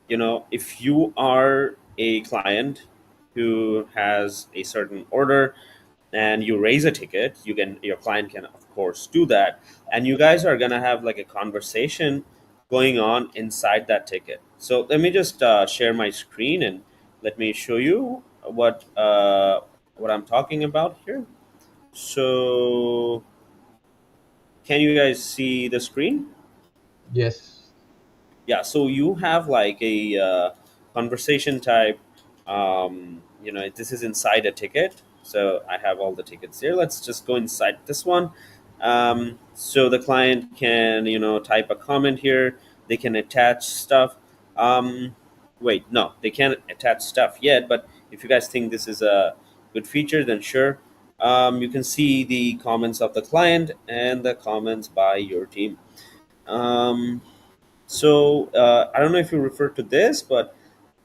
if you are a client who has a certain order and you raise a ticket, your client can of course do that, and you guys are gonna have like a conversation going on inside that ticket. So let me just share my screen and let me show you what I'm talking about here. So can you guys see the screen? Yes. Yeah, so you have like a conversation type. This is inside a ticket, so I have all the tickets here. Let's just go inside this one. So the client can type a comment here. They can attach stuff. Wait, no, they can't attach stuff yet, but if you guys think this is a good feature, then sure. You can see the comments of the client and the comments by your team. um, I don't know if you refer to this, but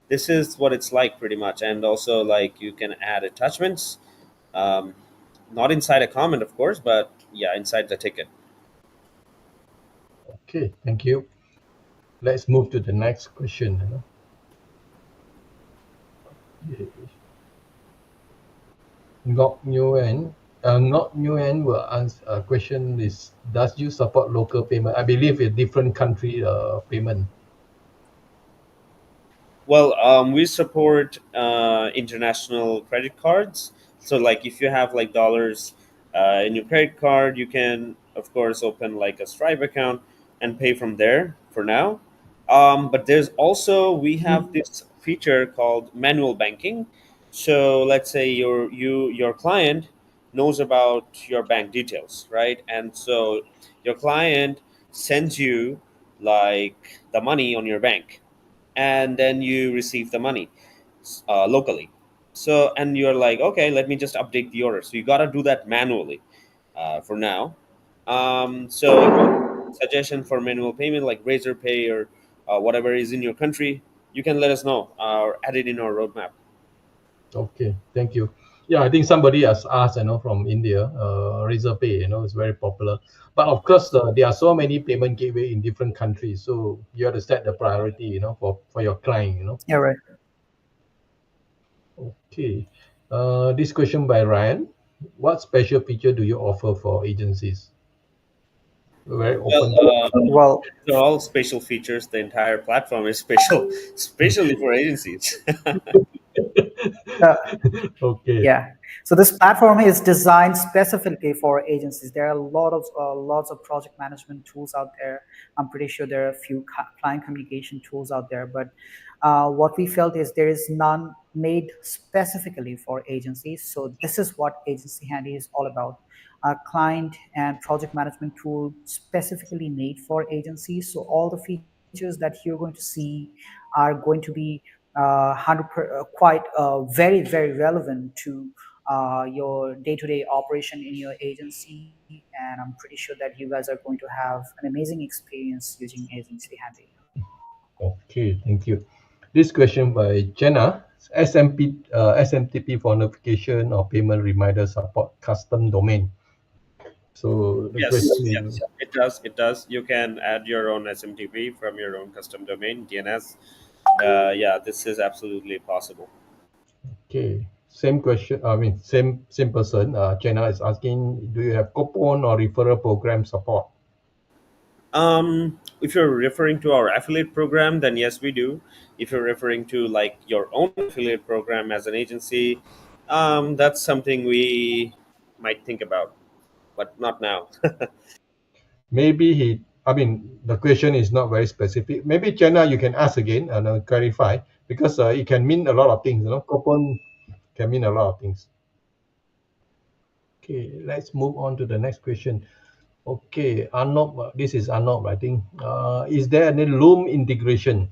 this is what it's like pretty much. And also, like, you can add attachments, um, not inside a comment, of course, but yeah, inside the ticket. Okay. Thank you. Let's move to the next question. Okay. Ngok Nguyen. Ngok Nguyen will answer. Question is: does you support local payment? I believe a different country payment. Well, we support international credit cards. So, like, if you have like dollars in your credit card, you can, of course, open like a Stripe account and pay from there for now. But there's also we have this feature called manual banking. So, let's say your client knows about your bank details, right? And so your client sends you like the money on your bank, and then you receive the money locally. So, and you're like, okay, let me just update the order. So you got to do that manually for now. So if you have a suggestion for manual payment like Razor Pay or whatever is in your country, you can let us know or add it in our roadmap. Okay. Thank you. Yeah, I think somebody has asked, from India, Razor Pay, is very popular. But of course, there are so many payment gateway in different countries, so you have to set the priority, for your client. Yeah, right. Okay. This question by Ryan: what special feature do you offer for agencies? Very Well, open. Well, these are all special features. The entire platform is special, especially for agencies. uh, Okay. yeah. So this platform is designed specifically for agencies. There are a lot of lots of project management tools out there. I'm pretty sure there are a few client communication tools out there, but what we felt is there is none made specifically for agencies. So this is what Agency Handy is all about. A client and project management tool specifically made for agencies. So all the features that you're going to see are going to be quite very very relevant to your day-to-day operation in your agency, and I'm pretty sure that you guys are going to have an amazing experience using Agency Handy. Okay. Thank you. This question by Jenna: SMTP for notification or payment reminder support custom domain. So the Yes, question yes, is, it does. It does. You can add your own SMTP from your own custom domain DNS. Yeah, this is absolutely possible. Okay, same question. I mean, same person. Chena is asking, do you have coupon or referral program support? If you're referring to our affiliate program, then yes, we do. If you're referring to like your own affiliate program as an agency, that's something we might think about, but not now. Maybe he. I mean, the question is not very specific. Maybe Chena, you can ask again and clarify because it can mean a lot of things. Coupon can mean a lot of things. Okay, let's move on to the next question. Okay, Arnob, this is Arnob, I think. Is there any Loom integration?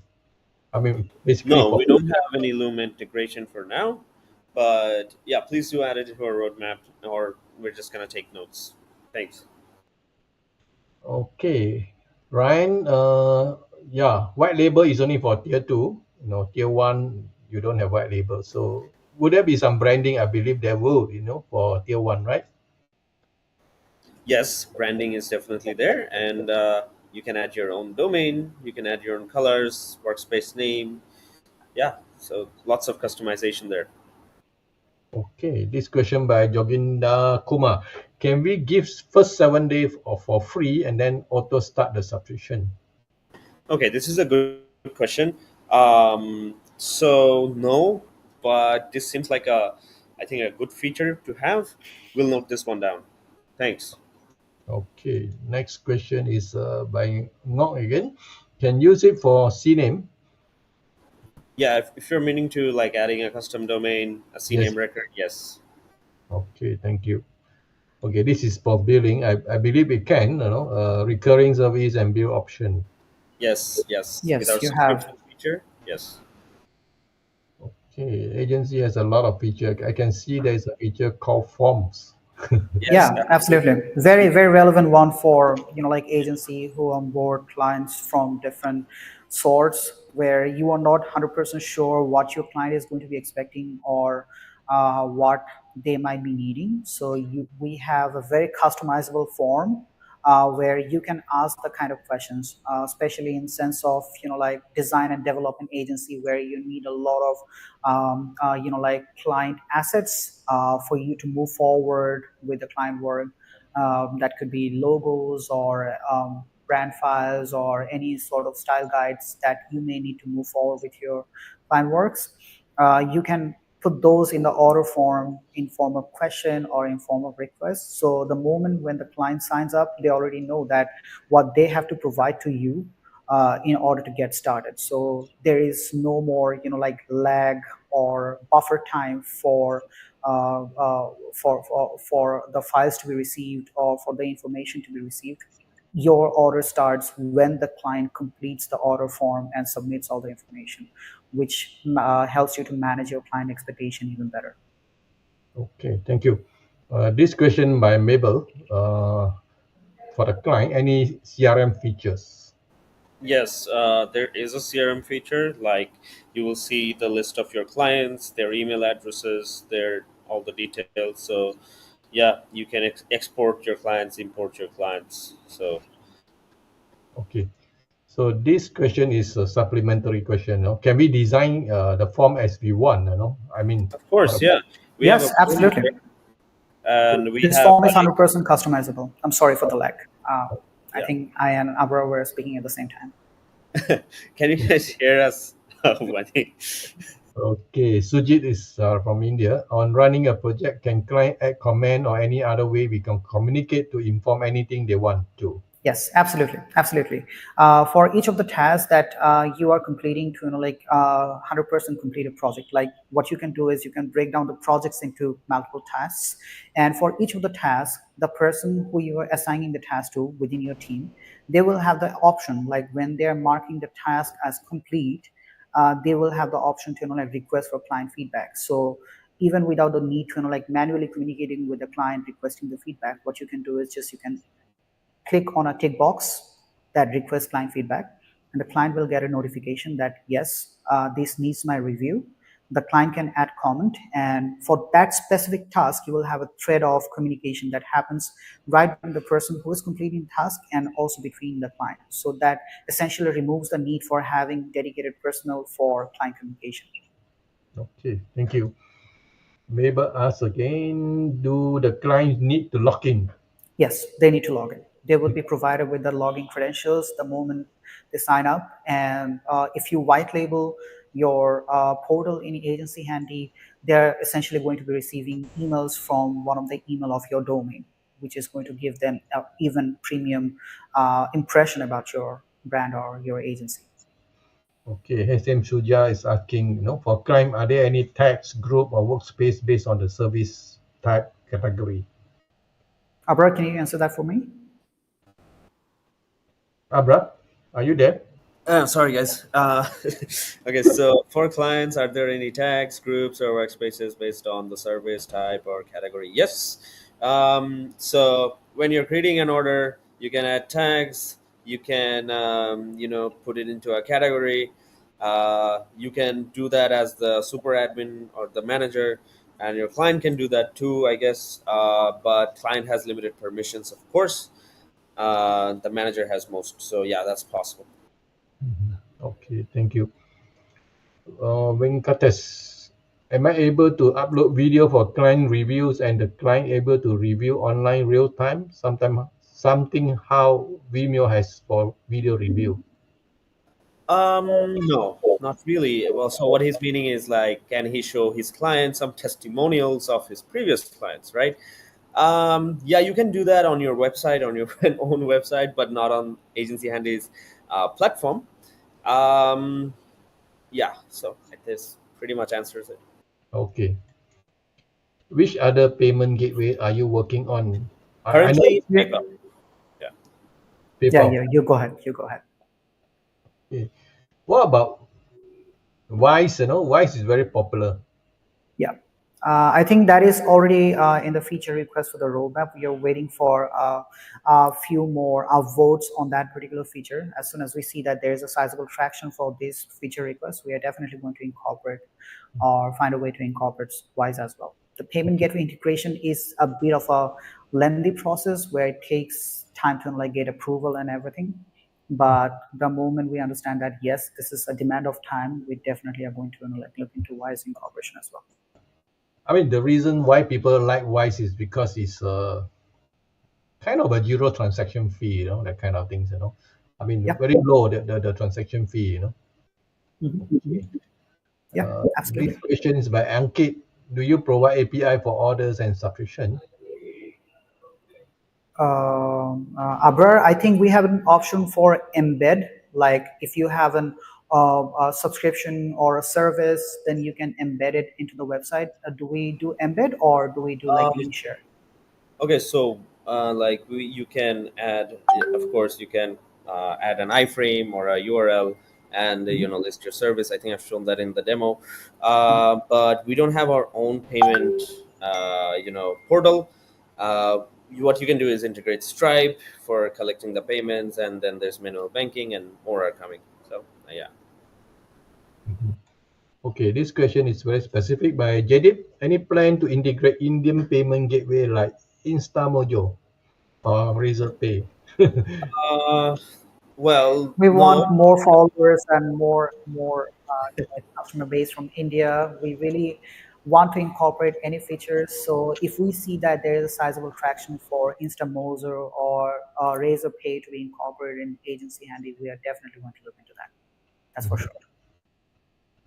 I mean, basically No, for we don't have any Loom integration for now, but yeah, please do add it to our roadmap, or we're just gonna take notes. Thanks. okay, Ryan. Yeah, white label is only for tier two. Tier one you don't have white label. So would there be some branding? I believe there will. For tier one, right? Yes, branding is definitely there, and you can add your own domain, you can add your own colors, workspace name. Yeah, so lots of customization there. Okay, this question by Joginda Kumar. Can we give first 7 days for free and then auto start the subscription? Okay, this is a good question. So no, but this seems like I think a good feature to have. We'll note this one down. Thanks. Okay, next question is by Ngok again. Can use it for CNAME? Yeah, if you're meaning to like adding a custom domain, a Yes. CNAME record, yes. Okay, thank you. Okay, this is for billing. I believe it can, recurring service and bill option. Yes, yes. With our Yes, you have. subscription feature, yes. Okay, agency has a lot of feature. I can see there's a feature called forms. Yes, Yeah, absolutely. absolutely. Very, very relevant one for, like agency who onboard clients from different sorts where you are not 100% sure what your client is going to be expecting or what they might be needing. So we have a very customizable form where you can ask the kind of questions, especially in sense of, like design and development agency where you need a lot of like client assets for you to move forward with the client work. That could be logos or brand files or any sort of style guides that you may need to move forward with your client works. You can put those in the order form in form of question or in form of request. So the moment when the client signs up, they already know that what they have to provide to you in order to get started. So there is no more, like lag or buffer time for the files to be received or for the information to be received. Your order starts when the client completes the order form and submits all the information, which helps you to manage your client expectation even better. Okay, thank you. This question by Mabel. For the client, any CRM features? Yes, there is a CRM feature. Like you will see the list of your clients, their email addresses, their all the details. So yeah, you can export your clients, import your clients. So Okay. So this question is a supplementary question. Can we design the form as we want? I mean, of course, for yeah, we have a Yes, form absolutely. builder, and we This have form is like 100% customizable. I'm sorry for the lag. I yeah. think I and Abra were speaking at the same time. Can you guys hear us? Funny. okay, Sujit is from India. On running a project, can client add comment or any other way we can communicate to inform anything they want to? Yes, absolutely, absolutely. For each of the tasks that you are completing to, 100% completed project, like what you can do is you can break down the projects into multiple tasks, and for each of the tasks, the person who you are assigning the task to within your team, they will have the option, like when they are marking the task as complete, they will have the option to, like request for client feedback. So even without the need to, like manually communicating with the client requesting the feedback, what you can do is just you can click on a tick box that requests client feedback, and the client will get a notification that yes, this needs my review. the client can add comment, and for that specific task, you will have a thread of communication that happens right between the person who is completing the task and also between the client. So that essentially removes the need for having dedicated personnel for client communication. Okay, thank you. Maybe ask again, do the clients need to log in? Yes, they need to log in. They would be provided with the login credentials the moment they sign up. And if you white label your portal in Agency Handy, they're essentially going to be receiving emails from one of the email of your domain, which is going to give them an even premium impression about your brand or your agency. Okay, SM Suja is asking, for crime, are there any tags, group, or workspace based on the service type category? Abra, can you answer that for me? Abra, are you there? Sorry, guys. Okay, so for clients, are there any tags, groups, or workspaces based on the service type or category? Yes. So when you're creating an order, you can add tags. You can, put it into a category. You can do that as the super admin or the manager, and your client can do that too, I guess. But client has limited permissions, of course. The manager has most. So yeah, that's possible. Okay, thank you. Venkatesh, am I able to upload video for client reviews and the client able to review online real time? Something how Vimeo has for video review. No, not really. Well, so what he's meaning is like, can he show his clients some testimonials of his previous clients, right? Yeah, you can do that on your website, on your own website, but not on Agency Handy's platform. Um, yeah, so this pretty much answers it. Okay. Which other payment gateway are you working on? I know Currently, PayPal. Yeah. Yeah, PayPal. yeah, you go ahead. You go ahead. Okay. What about Wise? Wise is very popular. Yeah. I think that is already in the feature request for the roadmap. We are waiting for a few more votes on that particular feature. As soon as we see that there is a sizable traction for this feature request, we are definitely going to incorporate or find a way to incorporate Wise as well. The payment gateway integration is a bit of a lengthy process where it takes time to like get approval and everything. But the moment we understand that yes, this is a demand of time, we definitely are going to look into Wise incorporation as well. I mean, the reason why people like Wise is because it's kind of a zero transaction fee, that kind of things. I mean, Yeah. very low the transaction fee. Okay. Yeah, This absolutely. question is by Ankit. Do you provide API for orders and subscription? Abrar, I think we have an option for embed. Like if you have a subscription or a service, then you can embed it into the website. Do we do embed or do we do like Um, link share? Okay, so you can add, of course, you can add an iframe or a URL and list your service. I think I've shown that in the demo, but we don't have our own payment, portal. What you can do is integrate Stripe for collecting the payments, and then there's manual banking, and more are coming. So yeah. Mhm. Okay, this question is very specific by Jadip. Any plan to integrate Indian payment gateway like Instamojo or Razorpay? Uh, well, We no. want more followers and more like customer base from India. We really want to incorporate any features. So if we see that there is a sizable traction for Instamozo or Razor Pay to be incorporated in Agency Handy, we are definitely going to look into that. That's for sure.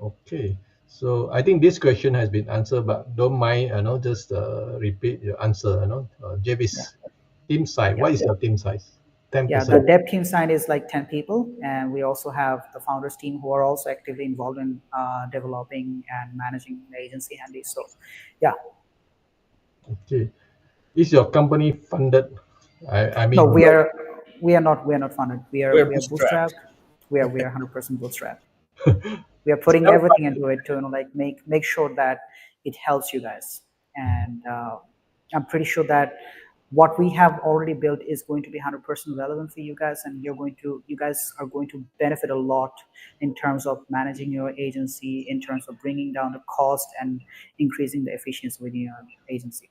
Okay, so I think this question has been answered, but don't mind, just repeat your answer. Yeah, Javis, team size. yeah. What is your team size? Yeah, the 10%. dev team side is like 10 people, and we also have the founders team who are also actively involved in developing and managing the Agency Handy. So, yeah, Okay, is your company funded? I no, mean, we are not funded. We are We're we are bootstrapped. bootstrapped. We are 100% bootstrapped. We are putting everything into it to like make sure that it helps you guys. And I'm pretty sure that what we have already built is going to be 100% relevant for you guys, and you guys are going to benefit a lot in terms of managing your agency, in terms of bringing down the cost and increasing the efficiency within your agency.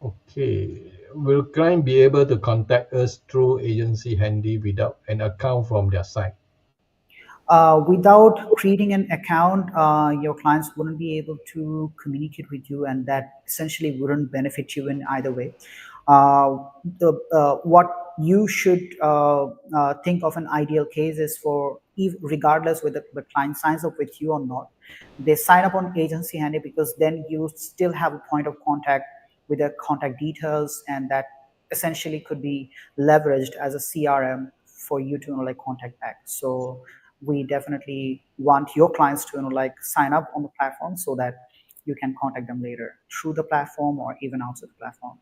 Okay. Will client be able to contact us through Agency Handy without an account from their side? Without creating an account, your clients wouldn't be able to communicate with you, and that essentially wouldn't benefit you in either way. What you should think of an ideal case is for, regardless whether the client signs up with you or not, they sign up on Agency Handy, because then you still have a point of contact with their contact details, and that essentially could be leveraged as a CRM for you to like contact back. So we definitely want your clients to like sign up on the platform so that you can contact them later through the platform or even outside the platform.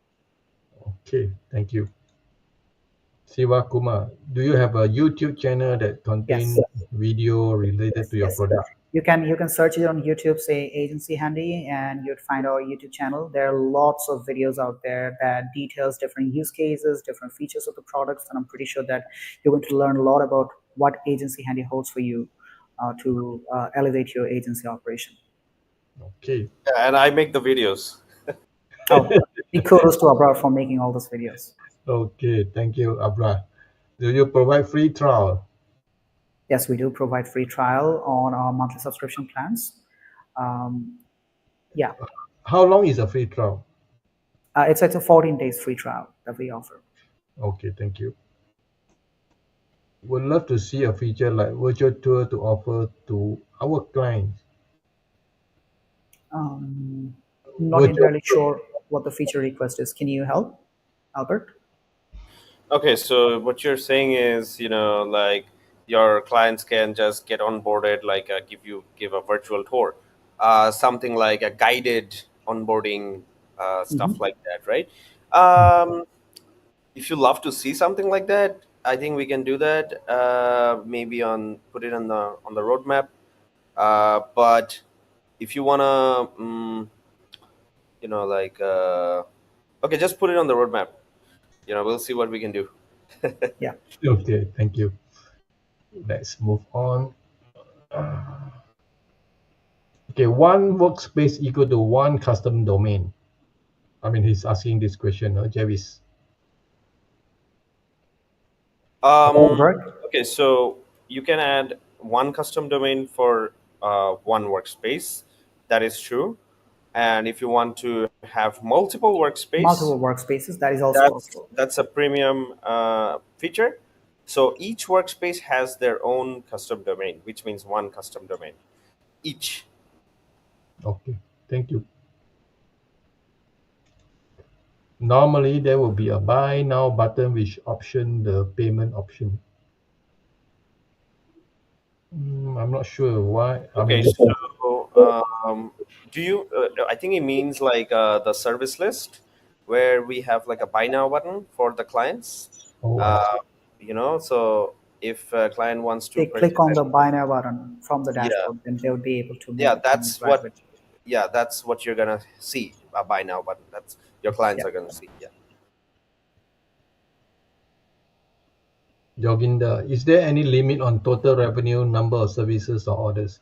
Okay, thank you. Siva Kumar, do you have a YouTube channel that contains Yes, video related to your yes. product? You can search it on YouTube, say Agency Handy, and you'd find our YouTube channel. There are lots of videos out there that details different use cases, different features of the products, and I'm pretty sure that you're going to learn a lot about what Agency Handy holds for you to elevate your agency operation. Okay. Yeah, and I make the videos. Oh, big kudos to Abrar for making all those videos. Okay, thank you, Abra. Do you provide free trial? Yes, we do provide free trial on our monthly subscription plans. Yeah, How long is a free trial? it's a 14 days free trial that we offer. Okay, thank you. Would love to see a feature like virtual tour to offer to our clients. Not Virtual entirely tour. sure what the feature request is. Can you help, Albert? Okay, so what you're saying is, like your clients can just get onboarded, like give a virtual tour, something like a guided onboarding, stuff Mm-hmm. like that, right? Um, if you love to see something like that, I think we can do that. Maybe on put it on the roadmap. But if you wanna, like, okay, just put it on the roadmap. We'll see what we can do. Yeah. Okay, thank you. Let's move on. Okay, one workspace equal to one custom domain. I mean, he's asking this question, Javis. Does it Um, work? okay, so you can add one custom domain for one workspace. That is true. And if you want to have multiple workspace, Multiple workspaces, that is also that's possible. that's a premium feature. So each workspace has their own custom domain, which means one custom domain each. Okay, thank you. Normally, there will be a buy now button which option the payment option. I'm not sure why. I Okay, mean, this is, so do you? I think it means like the service list where we have like a buy now button for the clients. oh, I see. Uh, so if a client wants to They click purchase on it, the buy now button from the yeah, dashboard, then they'll be able to make yeah, the payment right away. that's what you're gonna see, a buy now button. That's your clients Yeah. are gonna see. Yeah. Joginda, is there any limit on total revenue, number of services or orders?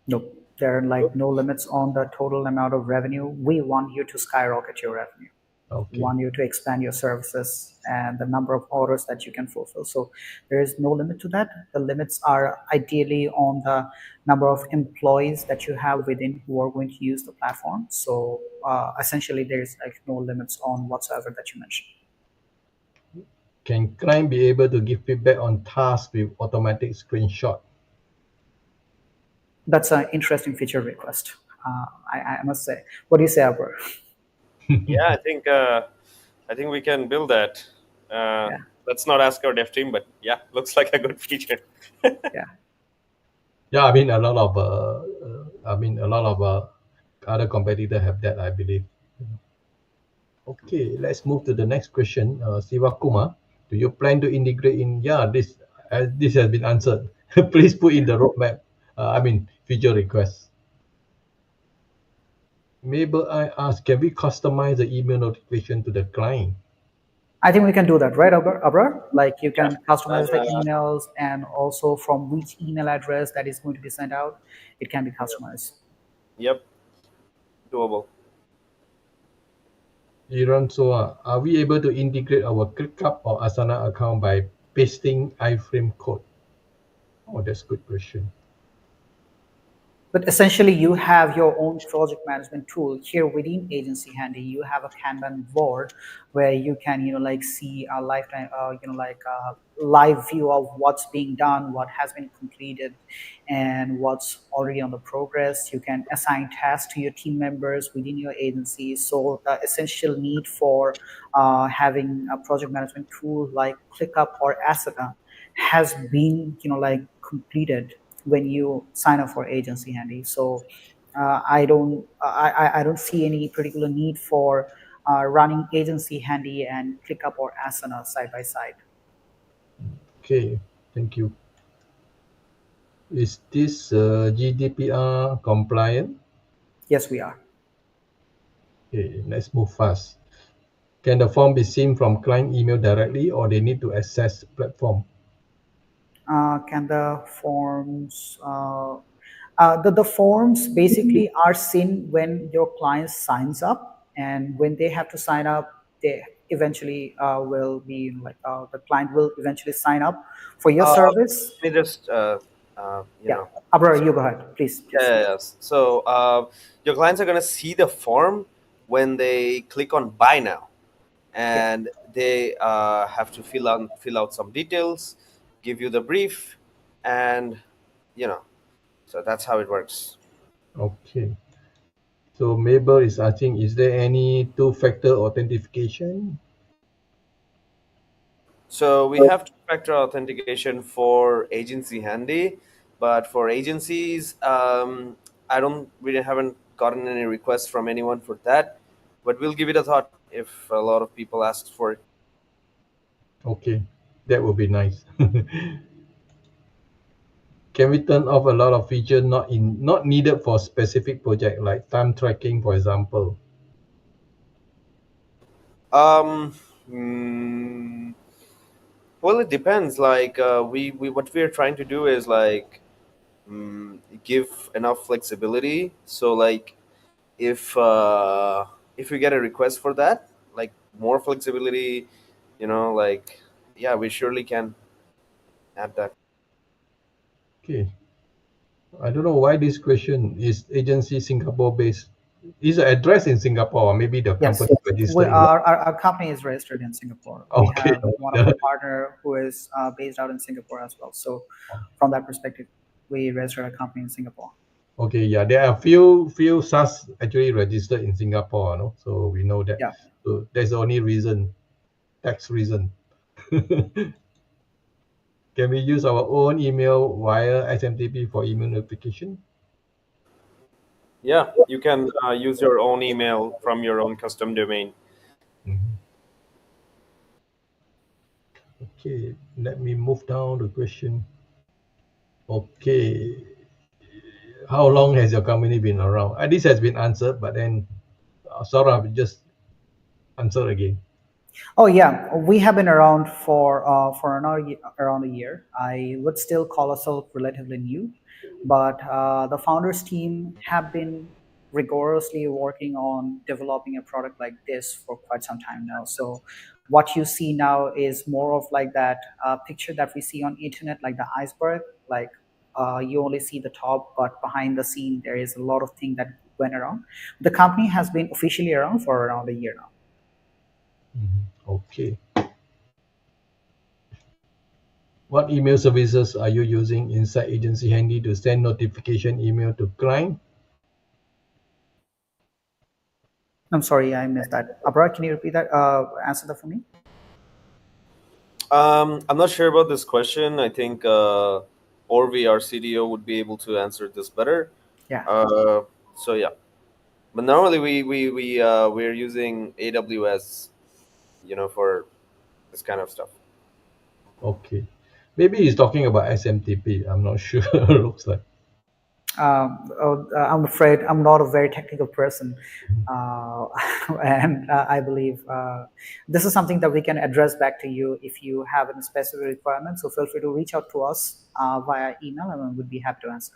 Nope. There are like no limits on the total amount of revenue. We want you to skyrocket your revenue. We Okay. want you to expand your services and the number of orders that you can fulfill. So there is no limit to that. The limits are ideally on the number of employees that you have within who are going to use the platform. So essentially, there's like no limits on whatsoever that you mentioned. Can client be able to give feedback on tasks with automatic screenshot? That's an interesting feature request. I must say. What do you say, Albert? Yeah, I think we can build that. Yeah, Let's not ask our dev team, but yeah, looks like a good feature. yeah. Yeah, I mean a lot of other competitors have that, I believe. Okay, let's move to the next question. Siva Kumar, do you plan to integrate in? Yeah, this has been answered. Please put in the roadmap. I mean, feature requests. Mabel, I asked, can we customize the email notification to the client? I think we can do that, right, Abrar? Like you Yeah. can customize the Uh, emails and also from which email address that is going to be sent out, it can be customized. yep. Doable. Iran Soa, are we able to integrate our ClickUp or Asana account by pasting iframe code? Oh, that's a good question. But essentially, you have your own project management tool here within Agency Handy. You have a Kanban board where you can, like see a lifetime, like a live view of what's being done, what has been completed, and what's already on the progress. You can assign tasks to your team members within your agency. So the essential need for having a project management tool like ClickUp or Asana has been, like completed when you sign up for Agency Handy. So I don't see any particular need for running Agency Handy and ClickUp or Asana side by side. Okay, thank you. Is this GDPR compliant? Yes, we are. Okay, let's move fast. Can the form be seen from client email directly or they need to access platform? Can the forms the forms basically are seen when your client signs up, and when they have to sign up, they eventually will be like the client will eventually sign up for your Uh, service. Let me just, Yeah, Abrar, you go ahead, please, please. yes. So your clients are going to see the form when they click on buy now, Yeah. and they have to fill out some details, give you the brief, and you know. So that's how it works. Okay. So Mabel is asking, is there any two-factor authentication? So we have two-factor authentication for Agency Handy, but for agencies, we haven't gotten any requests from anyone for that. But we'll give it a thought if a lot of people ask for it. Okay, that would be nice. Can we turn off a lot of features not needed for specific project like time tracking, for example? Um, mm, well, it depends. Like we what we're trying to do is like give enough flexibility. So like if uh, if we get a request for that, like more flexibility, like yeah, we surely can add that. Okay, I don't know why this question is agency Singapore based. Is the address in Singapore or maybe the Yes, company registered in? our company is registered in Singapore. We Okay, have one of our partner who is based out in Singapore as well. So from that perspective, we registered a company in Singapore. okay, yeah, there are few SaaS actually registered in Singapore, no? So we know that. Yeah. So that's the only reason, tax reason. Can we use our own email via SMTP for email notification? Yeah, you can use your own email from your own custom domain. Mhm. Okay, let me move down the question. Okay, how long has your company been around? This has been answered, but then Saurabh just answer again. Oh yeah, we have been around for around a year. I would still call ourselves relatively new, but the founders team have been rigorously working on developing a product like this for quite some time now. So what you see now is more of like that picture that we see on internet, like the iceberg. Like you only see the top, but behind the scene there is a lot of things that went around. The company has been officially around for around a year now. Okay. What email services are you using inside Agency Handy to send notification email to client? I'm sorry, I missed that. Abra, can you repeat that? Answer that for me. I'm not sure about this question. I think Orvi, our CDO, would be able to answer this better. Yeah. Uh, so yeah, but normally we're using AWS, for this kind of stuff. Okay. Maybe he's talking about SMTP. I'm not sure. Looks like. I'm afraid I'm not a very technical person, and I believe this is something that we can address back to you if you have any specific requirements. So feel free to reach out to us via email, and we would be happy to answer.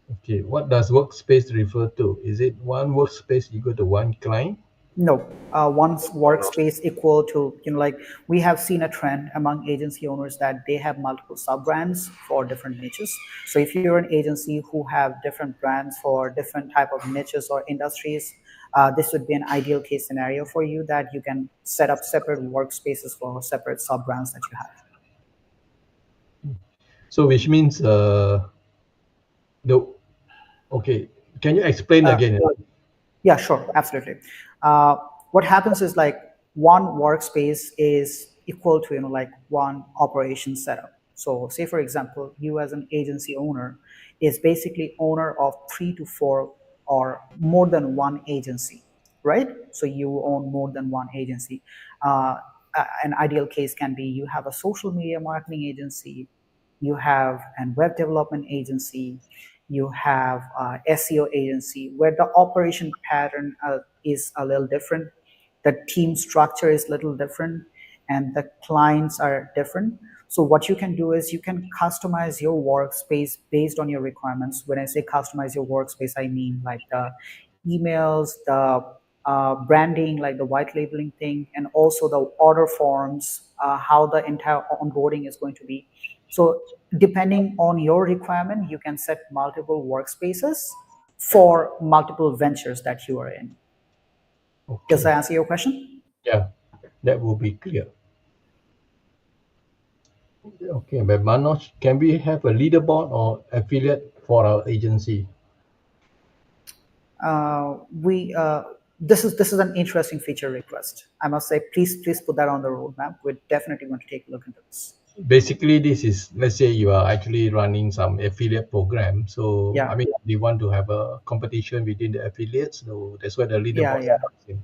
Okay, what does workspace refer to? Is it one workspace equal to one client? No, one's workspace equal to, like we have seen a trend among agency owners that they have multiple sub brands for different niches. So if you're an agency who have different brands for different type of niches or industries, this would be an ideal case scenario for you that you can set up separate workspaces for separate sub brands that you have. So which means the okay. Can you explain again? Yeah, sure, absolutely. What happens is like one workspace is equal to like one operation setup. So, say for example, you as an agency owner is basically owner of 3 to 4 or more than one agency, right? So you own more than one agency. An ideal case can be you have a social media marketing agency, you have a web development agency, you have SEO agency where the operation pattern is a little different, the team structure is a little different, and the clients are different. So what you can do is you can customize your workspace based on your requirements. When I say customize your workspace, I mean like the emails, the branding, like the white labeling thing, and also the order forms, how the entire onboarding is going to be. So depending on your requirement, you can set multiple workspaces for multiple ventures that you are in. Does Okay. that answer your question? Yeah, that will be clear. Okay, but Manoj, can we have a leaderboard or affiliate for our agency? We this is an interesting feature request. I must say, please put that on the roadmap. We definitely want to take a look into this. Basically, this is, let's say you are actually running some affiliate program. So Yeah, I mean, we want to have a competition within the affiliates. So that's why the yeah, leaderboard yeah. comes in.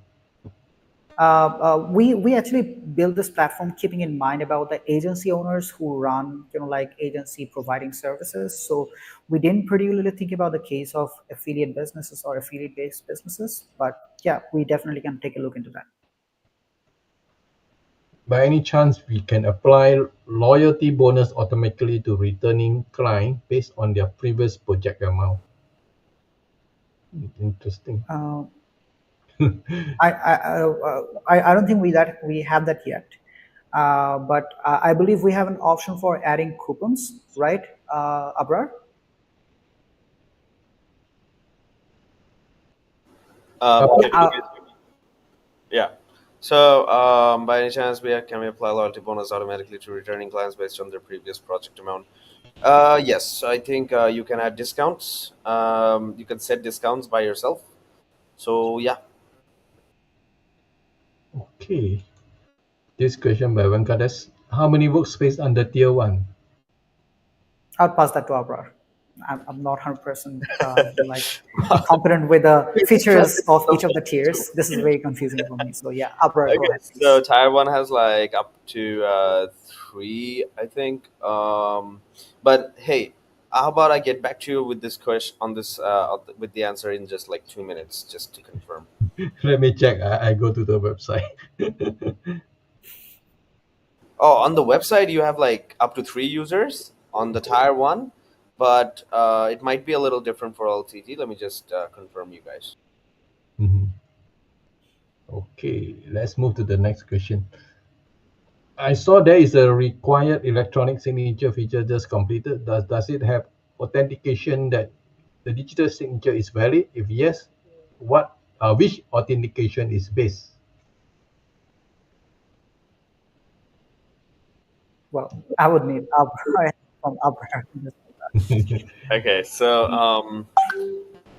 We actually build this platform keeping in mind about the agency owners who run, like agency providing services. So we didn't particularly think about the case of affiliate businesses or affiliate based businesses, but yeah, we definitely can take a look into that. By any chance, we can apply loyalty bonus automatically to returning client based on their previous project amount. Interesting. Uh, I don't think we have that yet, but I believe we have an option for adding coupons, right, Abrar? Uh, Can you Uh, guys hear me? Yeah. So, by any chance, can we apply loyalty bonus automatically to returning clients based on their previous project amount? Yes, I think you can add discounts. You can set discounts by yourself. So yeah. okay. This question by Venkatesh. How many workspace under tier one? I'll pass that to Abrar. I'm not 100% like competent with the features of each of the tiers. This is very confusing for me. So yeah, Abrar, go Okay, ahead, so please. Taiwan has like up to three, I think. But hey, how about I get back to you with this question on this with the answer in just like 2 minutes, just to confirm. Let me check. I go to the website. Oh, on the website you have like up to three users on the tier one, but it might be a little different for LTT. Let me just confirm you guys. Mhm. Okay, let's move to the next question. I saw there is a required electronic signature feature just completed. Does it have authentication that the digital signature is valid? If yes, what which authentication is based? Well, I would need Abrar from Abrar. Okay, so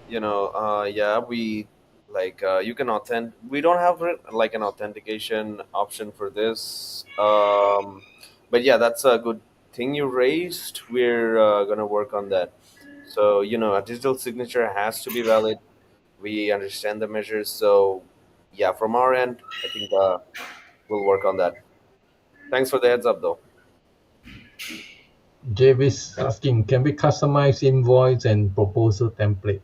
yeah, we like you can we don't have like an authentication option for this, but yeah, that's a good thing you raised. We're gonna work on that. So a digital signature has to be valid. We understand the measures, so yeah, from our end, I think we'll work on that. Thanks for the heads up though. Javis asking, can we customize invoice and proposal template?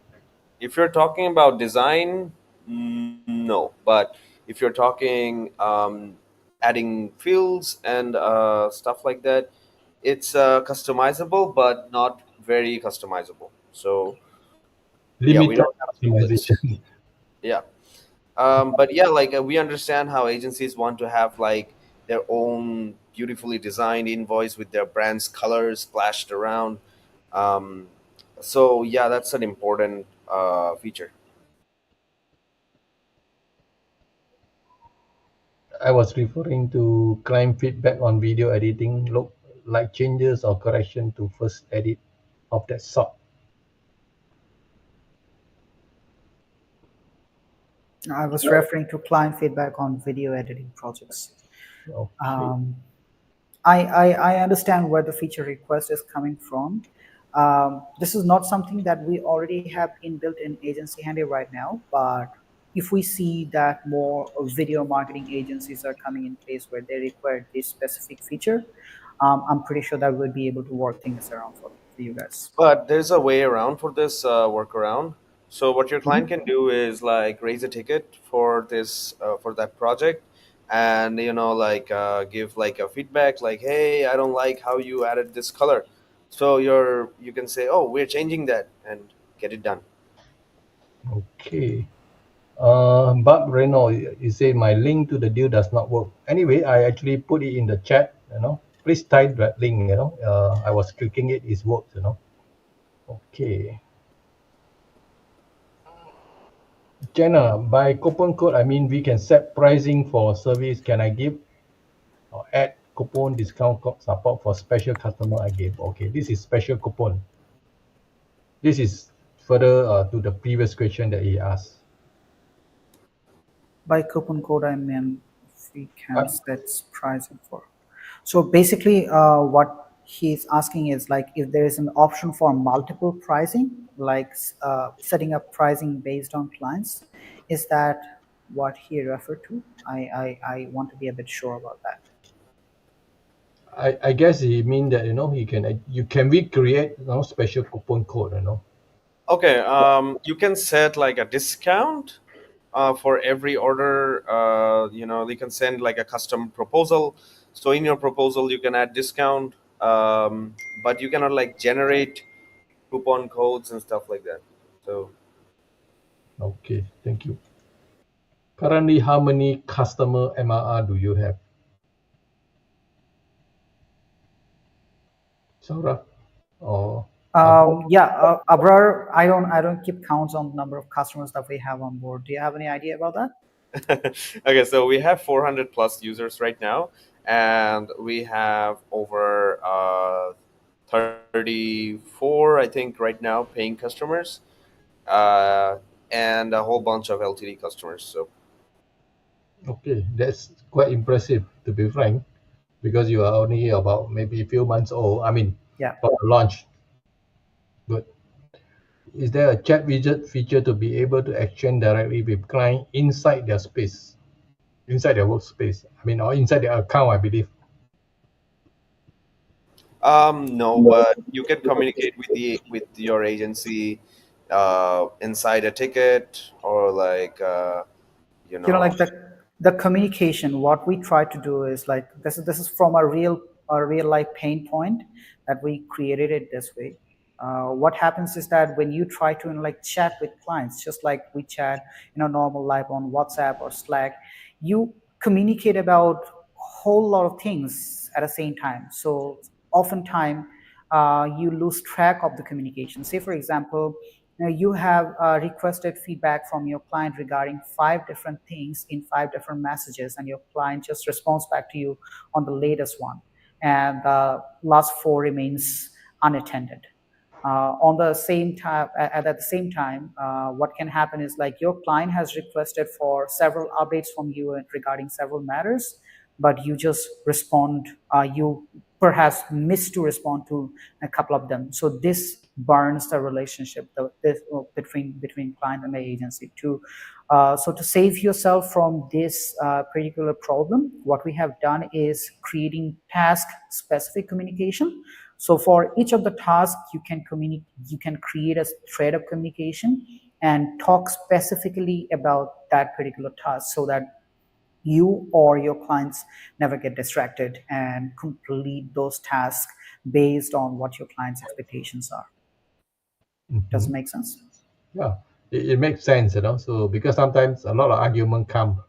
If you're talking about design, no. But if you're talking adding fields and stuff like that, it's customizable, but not very customizable. So yeah, we Limited don't have to do this. customization. Yeah. But yeah, like we understand how agencies want to have like their own beautifully designed invoice with their brand's colors splashed around. Um, so yeah, that's an important feature. I was referring to client feedback on video editing, look like changes or correction to first edit of that sort. I was referring to client feedback on video editing projects. Okay. Um, I understand where the feature request is coming from. This is not something that we already have inbuilt in Agency Handy right now, but if we see that more video marketing agencies are coming in place where they require this specific feature, I'm pretty sure that we'll be able to work things around for you guys. But there's a way around for this workaround. So what your client Mhm. can do is like raise a ticket for this for that project, and like give like a feedback like, hey, I don't like how you added this color. So you can say, oh, we're changing that and get it done. Okay. Bob Reno, you say my link to the deal does not work. Anyway, I actually put it in the chat. Please type that link. I was clicking it. It works. Okay. Jenna, by coupon code, I mean we can set pricing for service. Can I give or add coupon discount code support for special customer I gave? Okay, this is special coupon. This is further to the previous question that he asked. By coupon code, I mean if we can Uh, set pricing for. So basically, what he's asking is like if there is an option for multiple pricing, like setting up pricing based on clients. Is that what he referred to? I want to be a bit sure about that. I guess he mean that you can recreate special coupon code. Okay, you can set like a discount for every order. You can send like a custom proposal. So in your proposal, you can add discount, but you cannot like generate coupon codes and stuff like that. So Okay, thank you. Currently, how many customer MRR do you have? Saurabh or Abrar? Yeah, Abrar, I don't keep counts on the number of customers that we have on board. Do you have any idea about that? okay, so we have 400 plus users right now, and we have over 34, I think, right now paying customers, uh, and a whole bunch of LTD customers. So Okay, that's quite impressive to be frank, because you are only about maybe a few months old. I mean, Yeah. for the launch. Good. Is there a chat widget feature to be able to exchange directly with client inside their space, inside their workspace? I mean, or inside their account, I believe. no, but you can communicate with your agency inside a ticket or like you know. Like the communication, what we try to do is like this is from a real life pain point that we created it this way. What happens is that when you try to like chat with clients, just like we chat normal live on WhatsApp or Slack, you communicate about whole lot of things at the same time. So oftentimes you lose track of the communication. Say for example, you have requested feedback from your client regarding 5 different things in 5 different messages, and your client just responds back to you on the latest one, and the last 4 remains unattended. On the same time, at the same time, what can happen is like your client has requested for several updates from you regarding several matters, but you just respond, you perhaps miss to respond to a couple of them. So this burns the relationship between client and the agency too. So to save yourself from this particular problem, what we have done is creating task specific communication. So for each of the tasks, you can create a thread of communication and talk specifically about that particular task so that you or your clients never get distracted and complete those tasks based on what your client's expectations are. Does it make sense? Yeah, it makes sense, So because sometimes a lot of argument come.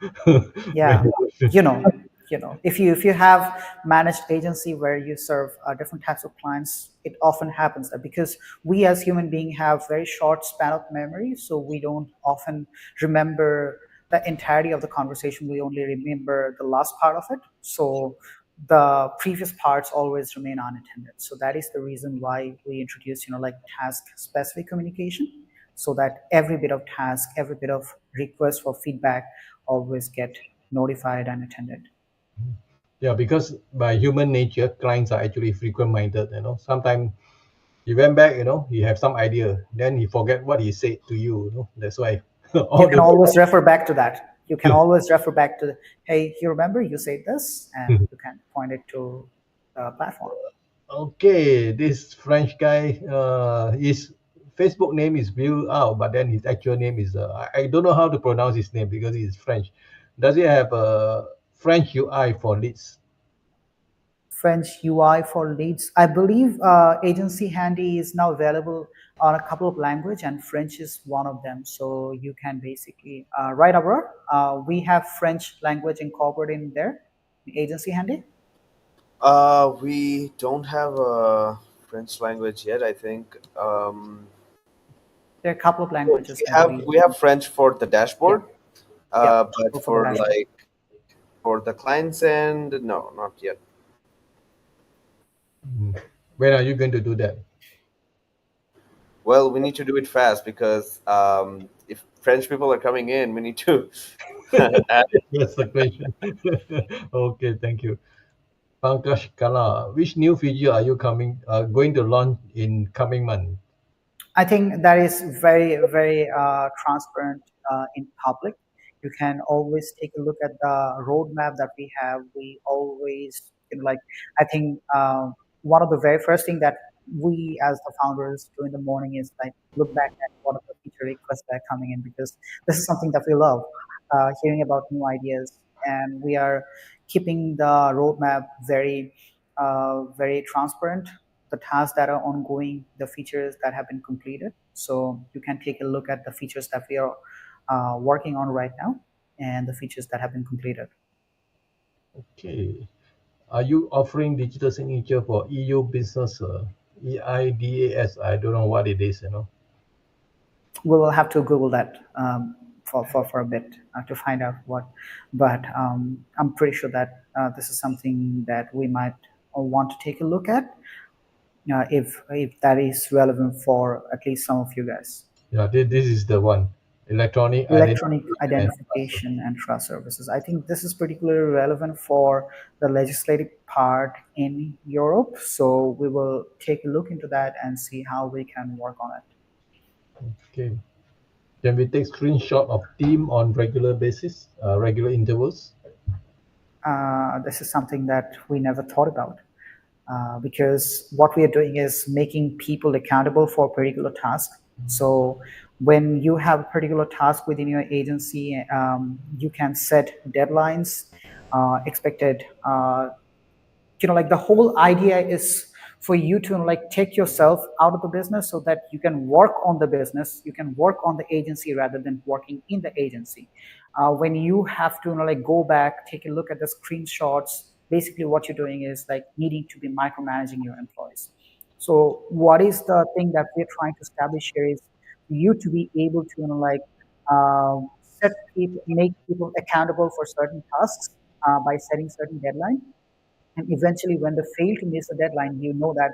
Yeah, if you have managed agency where you serve different types of clients, it often happens that because we as human beings have very short span of memory, so we don't often remember the entirety of the conversation. We only remember the last part of it. So the previous parts always remain unattended. So that is the reason why we introduce, like task specific communication, so that every bit of task, every bit of request for feedback always get notified and attended. Yeah, because by human nature, clients are actually frequent-minded. Sometimes he went back, he have some idea, then he forget what he said to you. That's why You all can the always refer back to that. You can always refer back to, hey, you remember you said this, and you can point it to the platform. Okay, this French guy, his Facebook name is Bill Out, but then his actual name is I don't know how to pronounce his name because he's French. Does he have a French UI for leads? French UI for leads. I believe Agency Handy is now available on a couple of languages, and French is one of them. So you can basically, right, Aurora, we have French language incorporated in there, Agency Handy. We don't have a French language yet. I think There are a couple of languages, we I have believe. we have French for the Yeah, dashboard, yeah, but for the for dashboard. for the clients end, no, not yet. When are you going to do that? Well, we need to do it fast because if French people are coming in, we need to add it. That's the question. Okay, thank you. Pankaj Kala, which new feature are you going to launch in coming month? I think that is very, very transparent in public. You can always take a look at the roadmap that we have. We always, I think one of the very first thing that we as the founders do in the morning is like look back at what are the feature requests that are coming in, because this is something that we love, hearing about new ideas. And we are keeping the roadmap very, very transparent, the tasks that are ongoing, the features that have been completed. So you can take a look at the features that we are working on right now and the features that have been completed. Okay. Are you offering digital signature for EU business? EIDAS? I don't know what it is. We will have to Google that for a bit to find out what, but I'm pretty sure that this is something that we might want to take a look at if that is relevant for at least some of you guys. Yeah, this is the one. Electronic Electronic identification and trust. identification and trust services. I think this is particularly relevant for the legislative part in Europe. So we will take a look into that and see how we can work on it. Okay. Can we take screenshot of team on regular basis, regular intervals? This is something that we never thought about. Because what we are doing is making people accountable for a particular task. So when you have a particular task within your agency, you can set deadlines, expected. The whole idea is for you to take yourself out of the business so that you can work on the business, you can work on the agency rather than working in the agency. When you have to go back, take a look at the screenshots, basically what you're doing is needing to be micromanaging your employees. So what is the thing that we're trying to establish here is for you to be able to set people, make people accountable for certain tasks by setting certain deadlines, and eventually when they fail to miss the deadline, you know that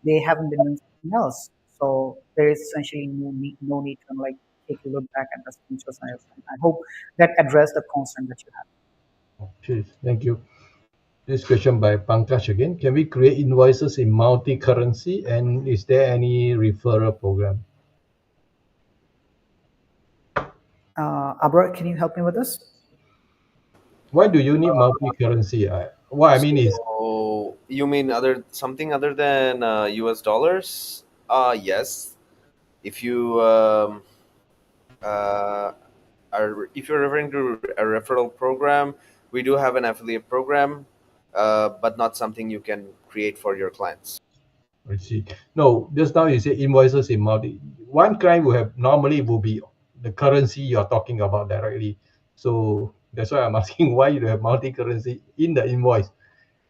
they haven't been doing something else. So there is essentially no need to take a look back at the screenshots and everything. I hope that addressed the concern that you have. Okay, thank you. This question by Pankaj again. Can we create invoices in multi-currency, and is there any referral program? Abra, can you help me with this? Why do you need multi-currency? What I mean is, So you mean other something other than US dollars? Yes. If you uh, if you're referring to a referral program, we do have an affiliate program, but not something you can create for your clients. I see. No, just now you say invoices in multi. One client will have normally will be the currency you're talking about directly. So that's why I'm asking why you have multi-currency in the invoice.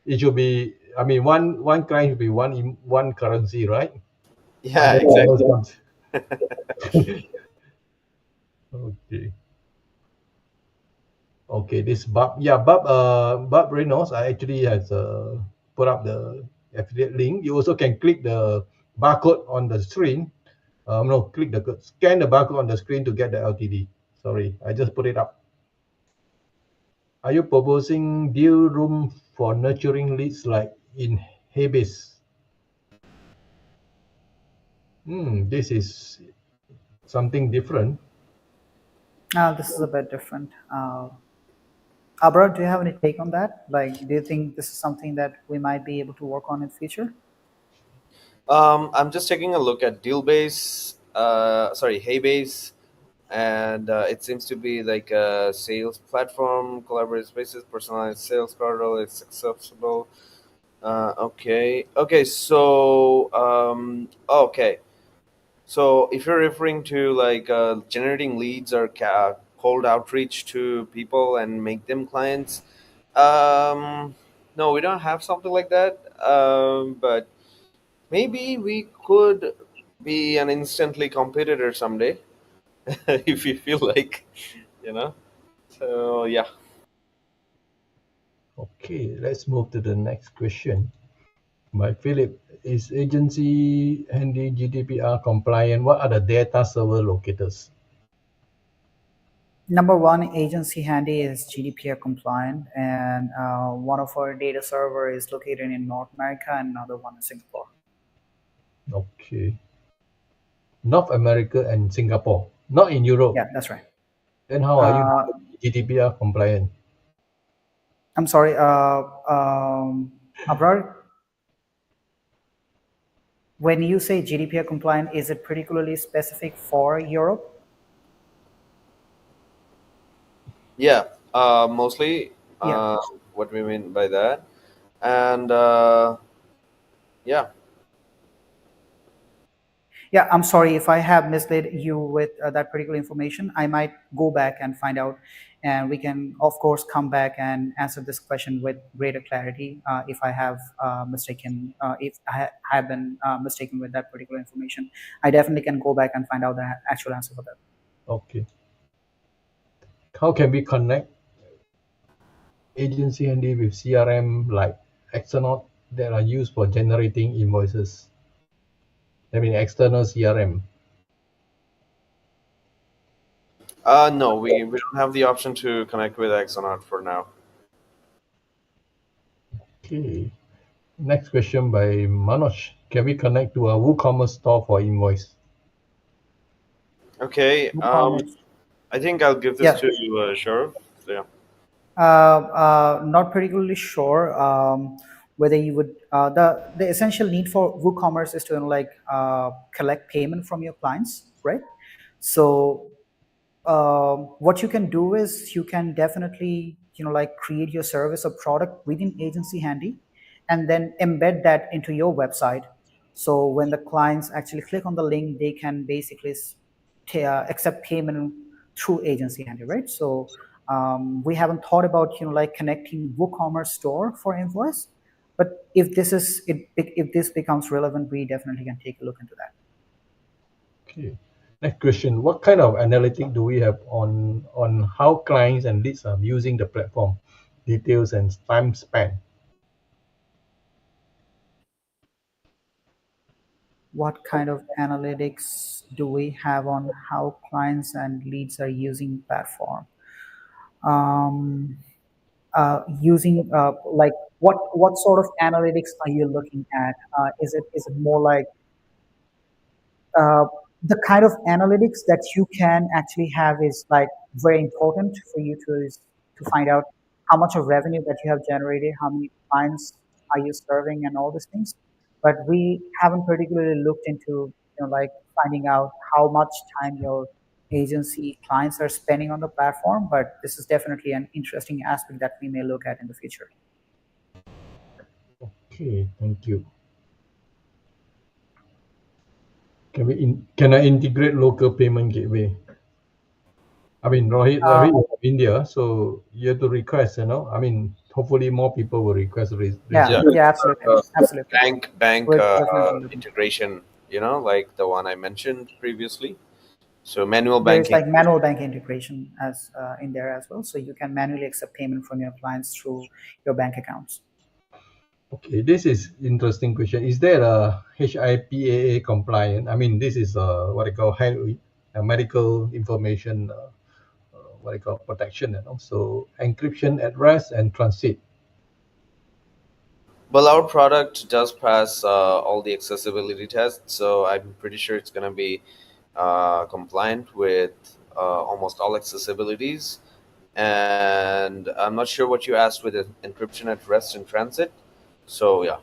It should be, I mean, one client should be one currency, right? Yeah, Unless dollars exactly. comes. Okay. Okay, this Bob Reynolds I actually has put up the affiliate link. You also can click the barcode on the screen. No, scan the barcode on the screen to get the LTD. Sorry, I just put it up. Are you proposing deal room for nurturing leads like in Habis? This is something different. This is a bit different. Abra, do you have any take on that? Like, do you think this is something that we might be able to work on in future? I'm just taking a look at Dealbase, sorry, Haybase, and it seems to be like a sales platform, collaborative spaces, personalized sales portal. It's accessible. Okay. Okay. So if you're referring to like generating leads or cold outreach to people and make them clients, no, we don't have something like that. But maybe we could be an instantly competitor someday if you feel like, you know. So yeah. Okay, let's move to the next question. By Philip, is agency handy GDPR compliant? What are the data server locators? Number one, Agency Handy is GDPR compliant, and one of our data server is located in North America, and another one in Singapore. Okay. North America and Singapore, not in Europe. Yeah, that's right. Then how are you Uh, GDPR compliant? I'm sorry, Abrar, when you say GDPR compliant, is it particularly specific for Europe? Yeah. Mostly Yeah. what we mean by that. And yeah. Yeah, I'm sorry if I have misled you with that particular information. I might go back and find out, and we can, of course, come back and answer this question with greater clarity if I have mistaken, if have been mistaken with that particular information. I definitely can go back and find out the actual answer for that. Okay. How can we connect agency handy with CRM like Exonaut that are used for generating invoices? I mean, external CRM. No, we don't have the option to connect with Exonaut for now. Okay. Next question by Manoj. Can we connect to a WooCommerce store for invoice? Okay. WooCommerce. I think I'll give this Yeah, to Sharav. So, yeah. not particularly sure whether you would. The essential need for WooCommerce is to collect payment from your clients, right? So what you can do is you can definitely create your service or product within Agency Handy, and then embed that into your website. So when the clients actually click on the link, they can basically accept payment through Agency Handy, right? So we haven't thought about connecting WooCommerce store for invoice, but if this becomes relevant, we definitely can take a look into that. Okay. Next question. What kind of analytic do we have on how clients and leads are using the platform? Details and time span. What kind of analytics do we have on how clients and leads are using platform? Um, Using like what sort of analytics are you looking at? Is it more like uh, the kind of analytics that you can actually have is like very important for you to find out how much of revenue that you have generated, how many clients are you serving, and all these things. But we haven't particularly looked into, like finding out how much time your agency clients are spending on the platform. But this is definitely an interesting aspect that we may look at in the future. Okay, thank you. Can I integrate local payment gateway? I mean, Rohit is from India, so you have to request, I mean, hopefully more people will request Yeah, Yeah, register. yeah, absolutely, absolutely. bank We're definitely looking. integration. Like the one I mentioned previously. So manual There is banking. like manual bank integration as in there as well, so you can manually accept payment from your clients through your bank accounts. Okay, this is interesting question. Is there a HIPAA compliant? I mean, this is what I call medical information, what I call protection, So encryption at rest and transit. Well, our product does pass all the accessibility tests, so I'm pretty sure it's going to be compliant with almost all accessibilities. And I'm not sure what you asked with encryption at rest and transit. So yeah.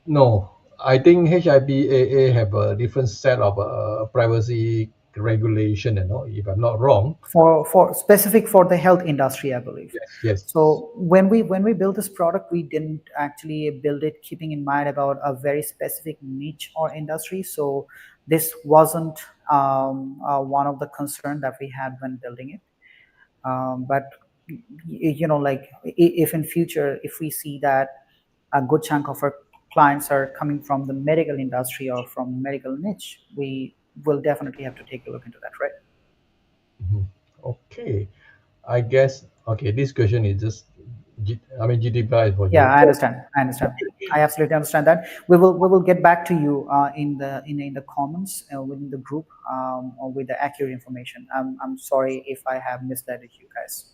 No, I think HIPAA have a different set of privacy regulation, if I'm not wrong. For specific for the health industry, I believe. Yes, yes. So when we built this product, we didn't actually build it keeping in mind about a very specific niche or industry. So this wasn't one of the concern that we had when building it. But like if in future, if we see that a good chunk of our clients are coming from the medical industry or from medical niche, we will definitely have to take a look into that, right? Mhm. Okay, I guess. Okay, this question is just, GDPR is for Yeah, you. I understand. I absolutely understand that. We will get back to you in the comments within the group or with the accurate information. I'm sorry if I have misled you guys.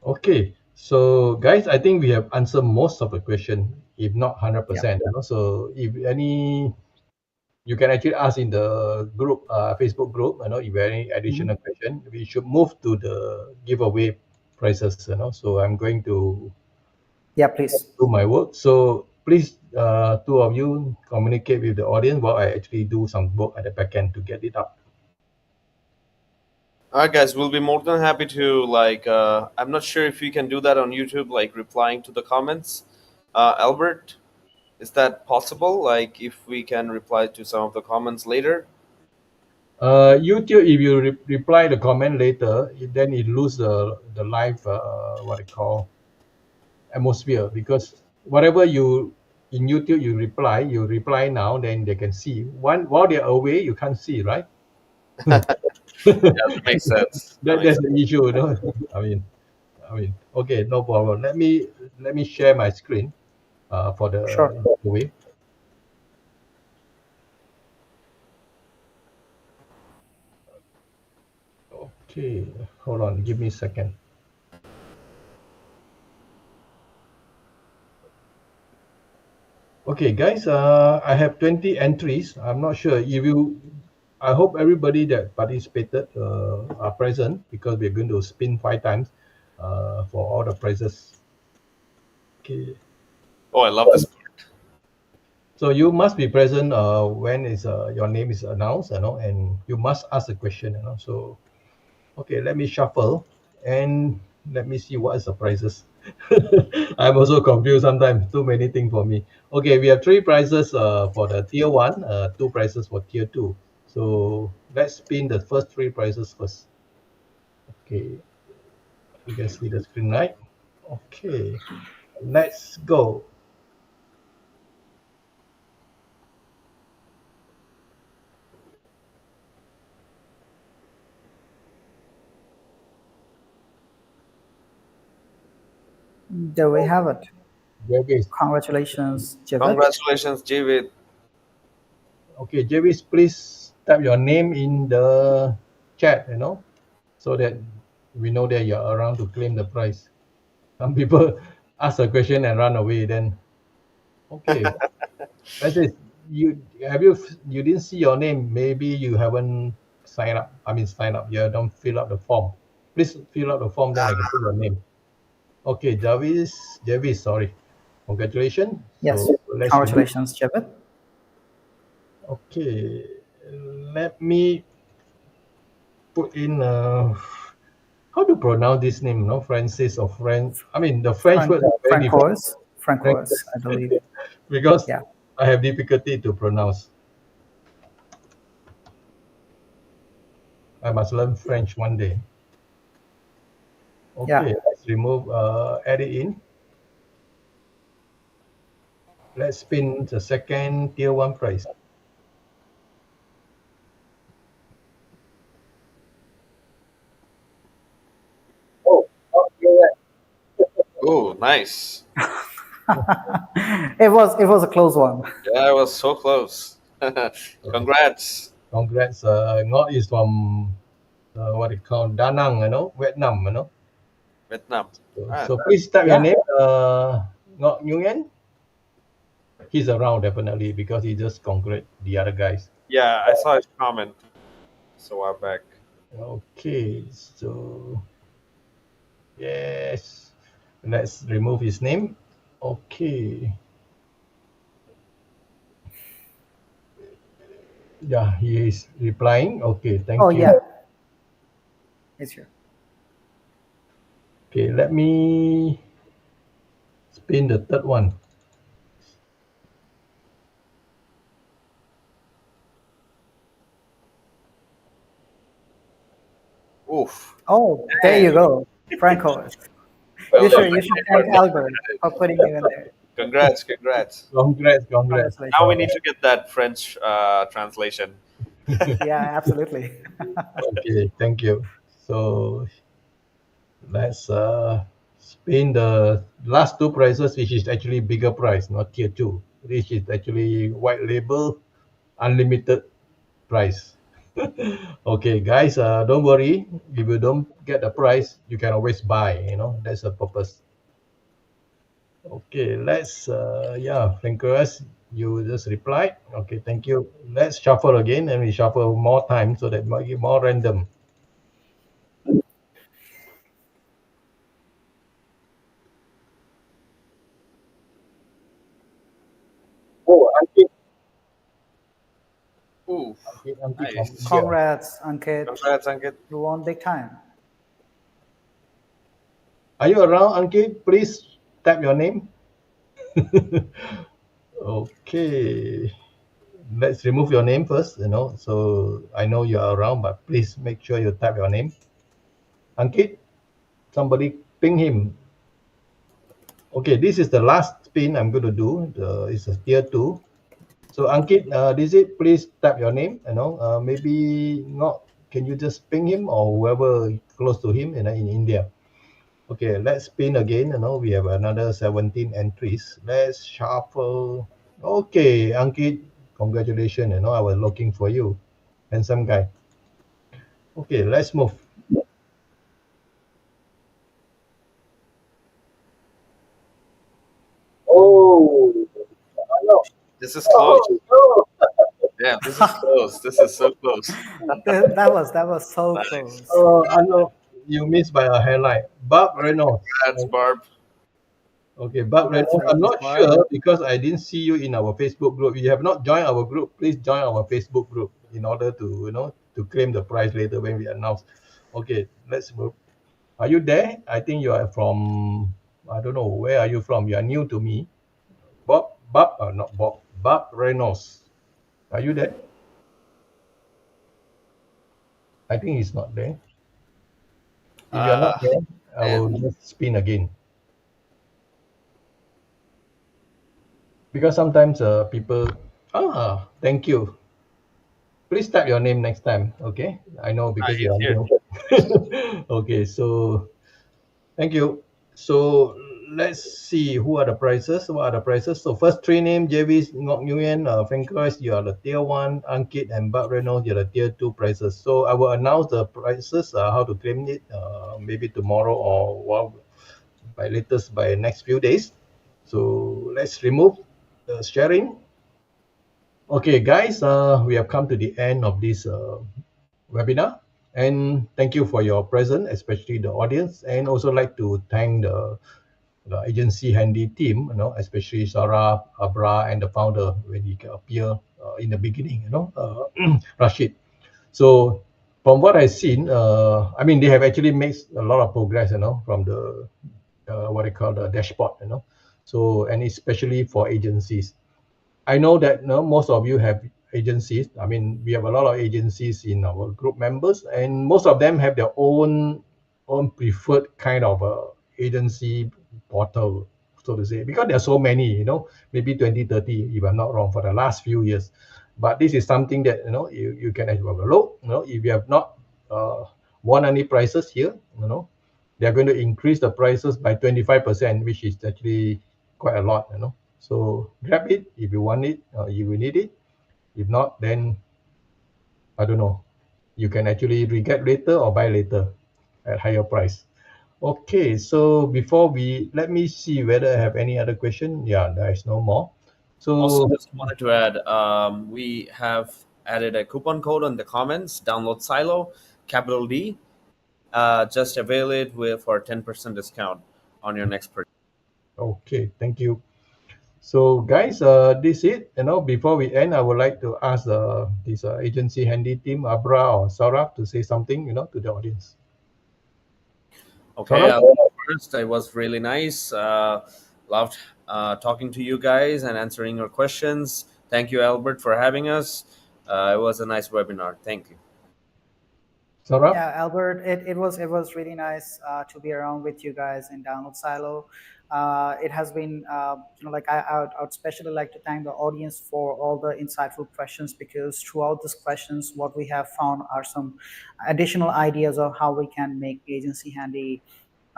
Okay, so guys, I think we have answered most of the question, if not Yeah. 100%. So if any, you can actually ask in the group, Facebook group. If you have any additional Mhm. question, we should move to the giveaway prices. So I'm going to Yeah, please. do my work. So please, two of you communicate with the audience while I actually do some work at the back end to get it up. All right, guys, we'll be more than happy to I'm not sure if you can do that on YouTube, like replying to the comments. Albert, is that possible? Like, if we can reply to some of the comments later? YouTube, if you reply the comment later, then it lose the live, what I call atmosphere, because whatever you in YouTube you reply now, then they can see. While they're away, you can't see, right? Yeah, that makes sense. That makes That's sense. the issue, I mean, okay, no problem. Let me share my screen for Sure. the giveaway. Okay, hold on, give me a second. Okay, guys, I have 20 entries. I'm not sure if you. I hope everybody that participated are present, because we're going to spin 5 times for all the prizes. Okay, Oh, I love this part. so you must be present when your name is announced, and you must ask a question, So, okay, let me shuffle and let me see what is the prizes. I'm also confused sometimes. Too many things for me. Okay, we have 3 prizes for the tier one, 2 prizes for tier two. So let's spin the first 3 prizes first. Okay, you can see the screen, right? Okay, let's go. There we have it. Javis. Congratulations, Javed. Congratulations, Javid. Okay, Javis, please type your name in the chat, so that we know that you're around to claim the prize. Some people ask a question and run away. Then, okay, let's say you didn't see your name. Maybe you haven't signed up. I mean, sign up. You don't fill up the form. Please fill out the form, then I can put your name. Okay, Javis, sorry. Congratulations. Yes. So let's remove. Congratulations, Javed. Okay, let me put in how to pronounce this name, no? Francis or French. I mean, the French words are very different. Frank- Francois, I believe. because Yeah. I have difficulty to pronounce. I must learn French one day. Okay, Yeah. let's remove, add it in. Let's spin the second tier one price. Oh, you're Oh, nice. It was a close one. Yeah, I was so close. Congrats. Congrats. Ngot is from what they call Da Nang, Vietnam, Vietnam. Ah, So please type your Yeah. name, Ngot Nguyen. He's around definitely because he just congrat the other guys. yeah, I saw his comment. So a while back. Okay, so yes, let's remove his name. Okay, yeah, he is replying. Okay, Oh thank you. yeah. It's here. Okay, let me spin the third one. Oof. Oh, there you go. Francois. Well You done. should thank Albert for putting you in there. Congrats, congrats. Congrats. Now we Congratulations. need to get that French translation. Yeah, absolutely. Okay, thank you. So let's spin the last two prices, which is actually bigger price, not tier two. This is actually white label, unlimited price. Okay, guys, don't worry. If you don't get the price, you can always buy. That's the purpose. Okay, let's. Yeah, Francois, you just replied. Okay, thank you. Let's shuffle again, and we shuffle more time so that might get more random. Oh, Oof. Ankit from Nice. India. Congrats, Ankit. Congrats, Ankit. You won big time. Are you around, Ankit? Please type your name. Okay. Let's remove your name first, so I know you're around, but please make sure you type your name. Ankit, somebody ping him. Okay, this is the last spin I'm going to do. It's a tier two. So Ankit, this is please type your name. Maybe not. Can you just ping him or whoever close to him, in India? Okay, let's spin again. We have another 17 entries. Let's shuffle. Okay, Ankit, congratulations. I was looking for you. Handsome guy. Okay, let's move. Oh, no. This is close. Yeah, this is close. This is so close. That was so Nice. close. I know you missed by a hairline. Bob Reynolds. Congrats, Barb. Okay, Bob Reynolds. I'm Congratulations, not Barb. sure because I didn't see you in our Facebook group. If you have not joined our group, please join our Facebook group in order to claim the prize later when we announce. Okay, let's move. Are you there? I think you are from, I don't know, where are you from? You are new to me. Not Bob, Bob Reynolds. Are you there? I think he's not there. If you are Uh, not there, I will and just spin again. Because sometimes people, thank you. Please type your name next time, okay? I know because you he's are here. new. Okay, so thank you. So let's see who are the prices. What are the prices? So first three name, JV, Ngok Nguyen, Francois, you are the tier one, Ankit and Bob Reynolds, you are the tier two prices. So I will announce the prices, how to claim it, maybe tomorrow or by latest by next few days. So let's remove the sharing. Okay, guys, we have come to the end of this webinar. And thank you for your presence, especially the audience, and also like to thank the agency handy team, especially Sarah, Abra, and the founder when he appear in the beginning, Rashid. So from what I've seen, I mean, they have actually made a lot of progress, from the what I call the dashboard, So, and especially for agencies. I know that most of you have agencies. I mean, we have a lot of agencies in our group members, and most of them have their own preferred kind of agency portal, so to say, because there are so many, maybe 20, 30, if I'm not wrong, for the last few years. But this is something that you can have a look. If you have not won any prices here, they are going to increase the prices by 25%, which is actually quite a lot, So grab it if you want it, you will need it. If not, then I don't know. You can actually regret later or buy later at higher price. Okay, so before we let me see whether I have any other question. Yeah, there is no more. Also, So just wanted to add, we have added a coupon code on the comments. Download Silo, capital D. Just avail it for 10% discount on your next purchase. okay, thank you. So guys, this it. Before we end, I would like to ask this agency handy team, Abra or Saurabh, to say something, to the audience. Okay, Saurabh? I'll go first. It was really nice. Loved talking to you guys and answering your questions. Thank you, Albert, for having us. It was a nice webinar. Thank you. Saurabh? Yeah, Albert, it was really nice to be around with you guys in Download Silo. It has been, like I would especially like to thank the audience for all the insightful questions, because throughout these questions, what we have found are some additional ideas of how we can make Agency Handy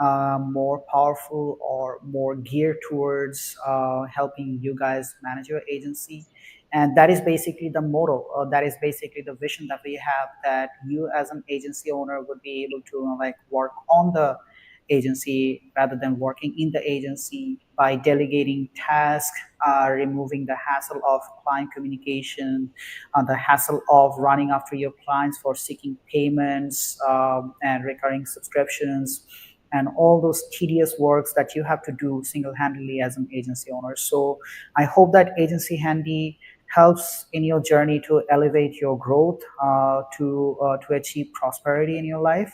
more powerful or more geared towards helping you guys manage your agency. And that is basically the motto, that is basically the vision that we have, that you as an agency owner would be able to like work on the agency rather than working in the agency, by delegating tasks, removing the hassle of client communication, the hassle of running after your clients for seeking payments and recurring subscriptions, and all those tedious works that you have to do single-handedly as an agency owner. So I hope that Agency Handy helps in your journey to elevate your growth, to achieve prosperity in your life.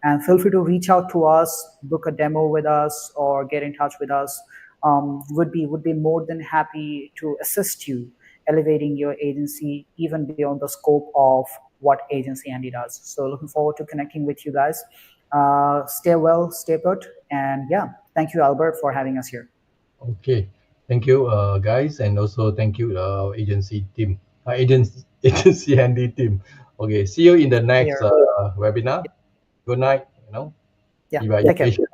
And feel free to reach out to us, book a demo with us, or get in touch with us. Would be more than happy to assist you elevating your agency even beyond the scope of what Agency Handy does. So looking forward to connecting with you guys. Stay well, stay put, and yeah, thank you, Albert, for having us here. Okay. Thank you, guys, and also thank you, agency team, agency handy team. Okay, see you in the next Here, webinar. Good night. yeah, If you are take care. impatient.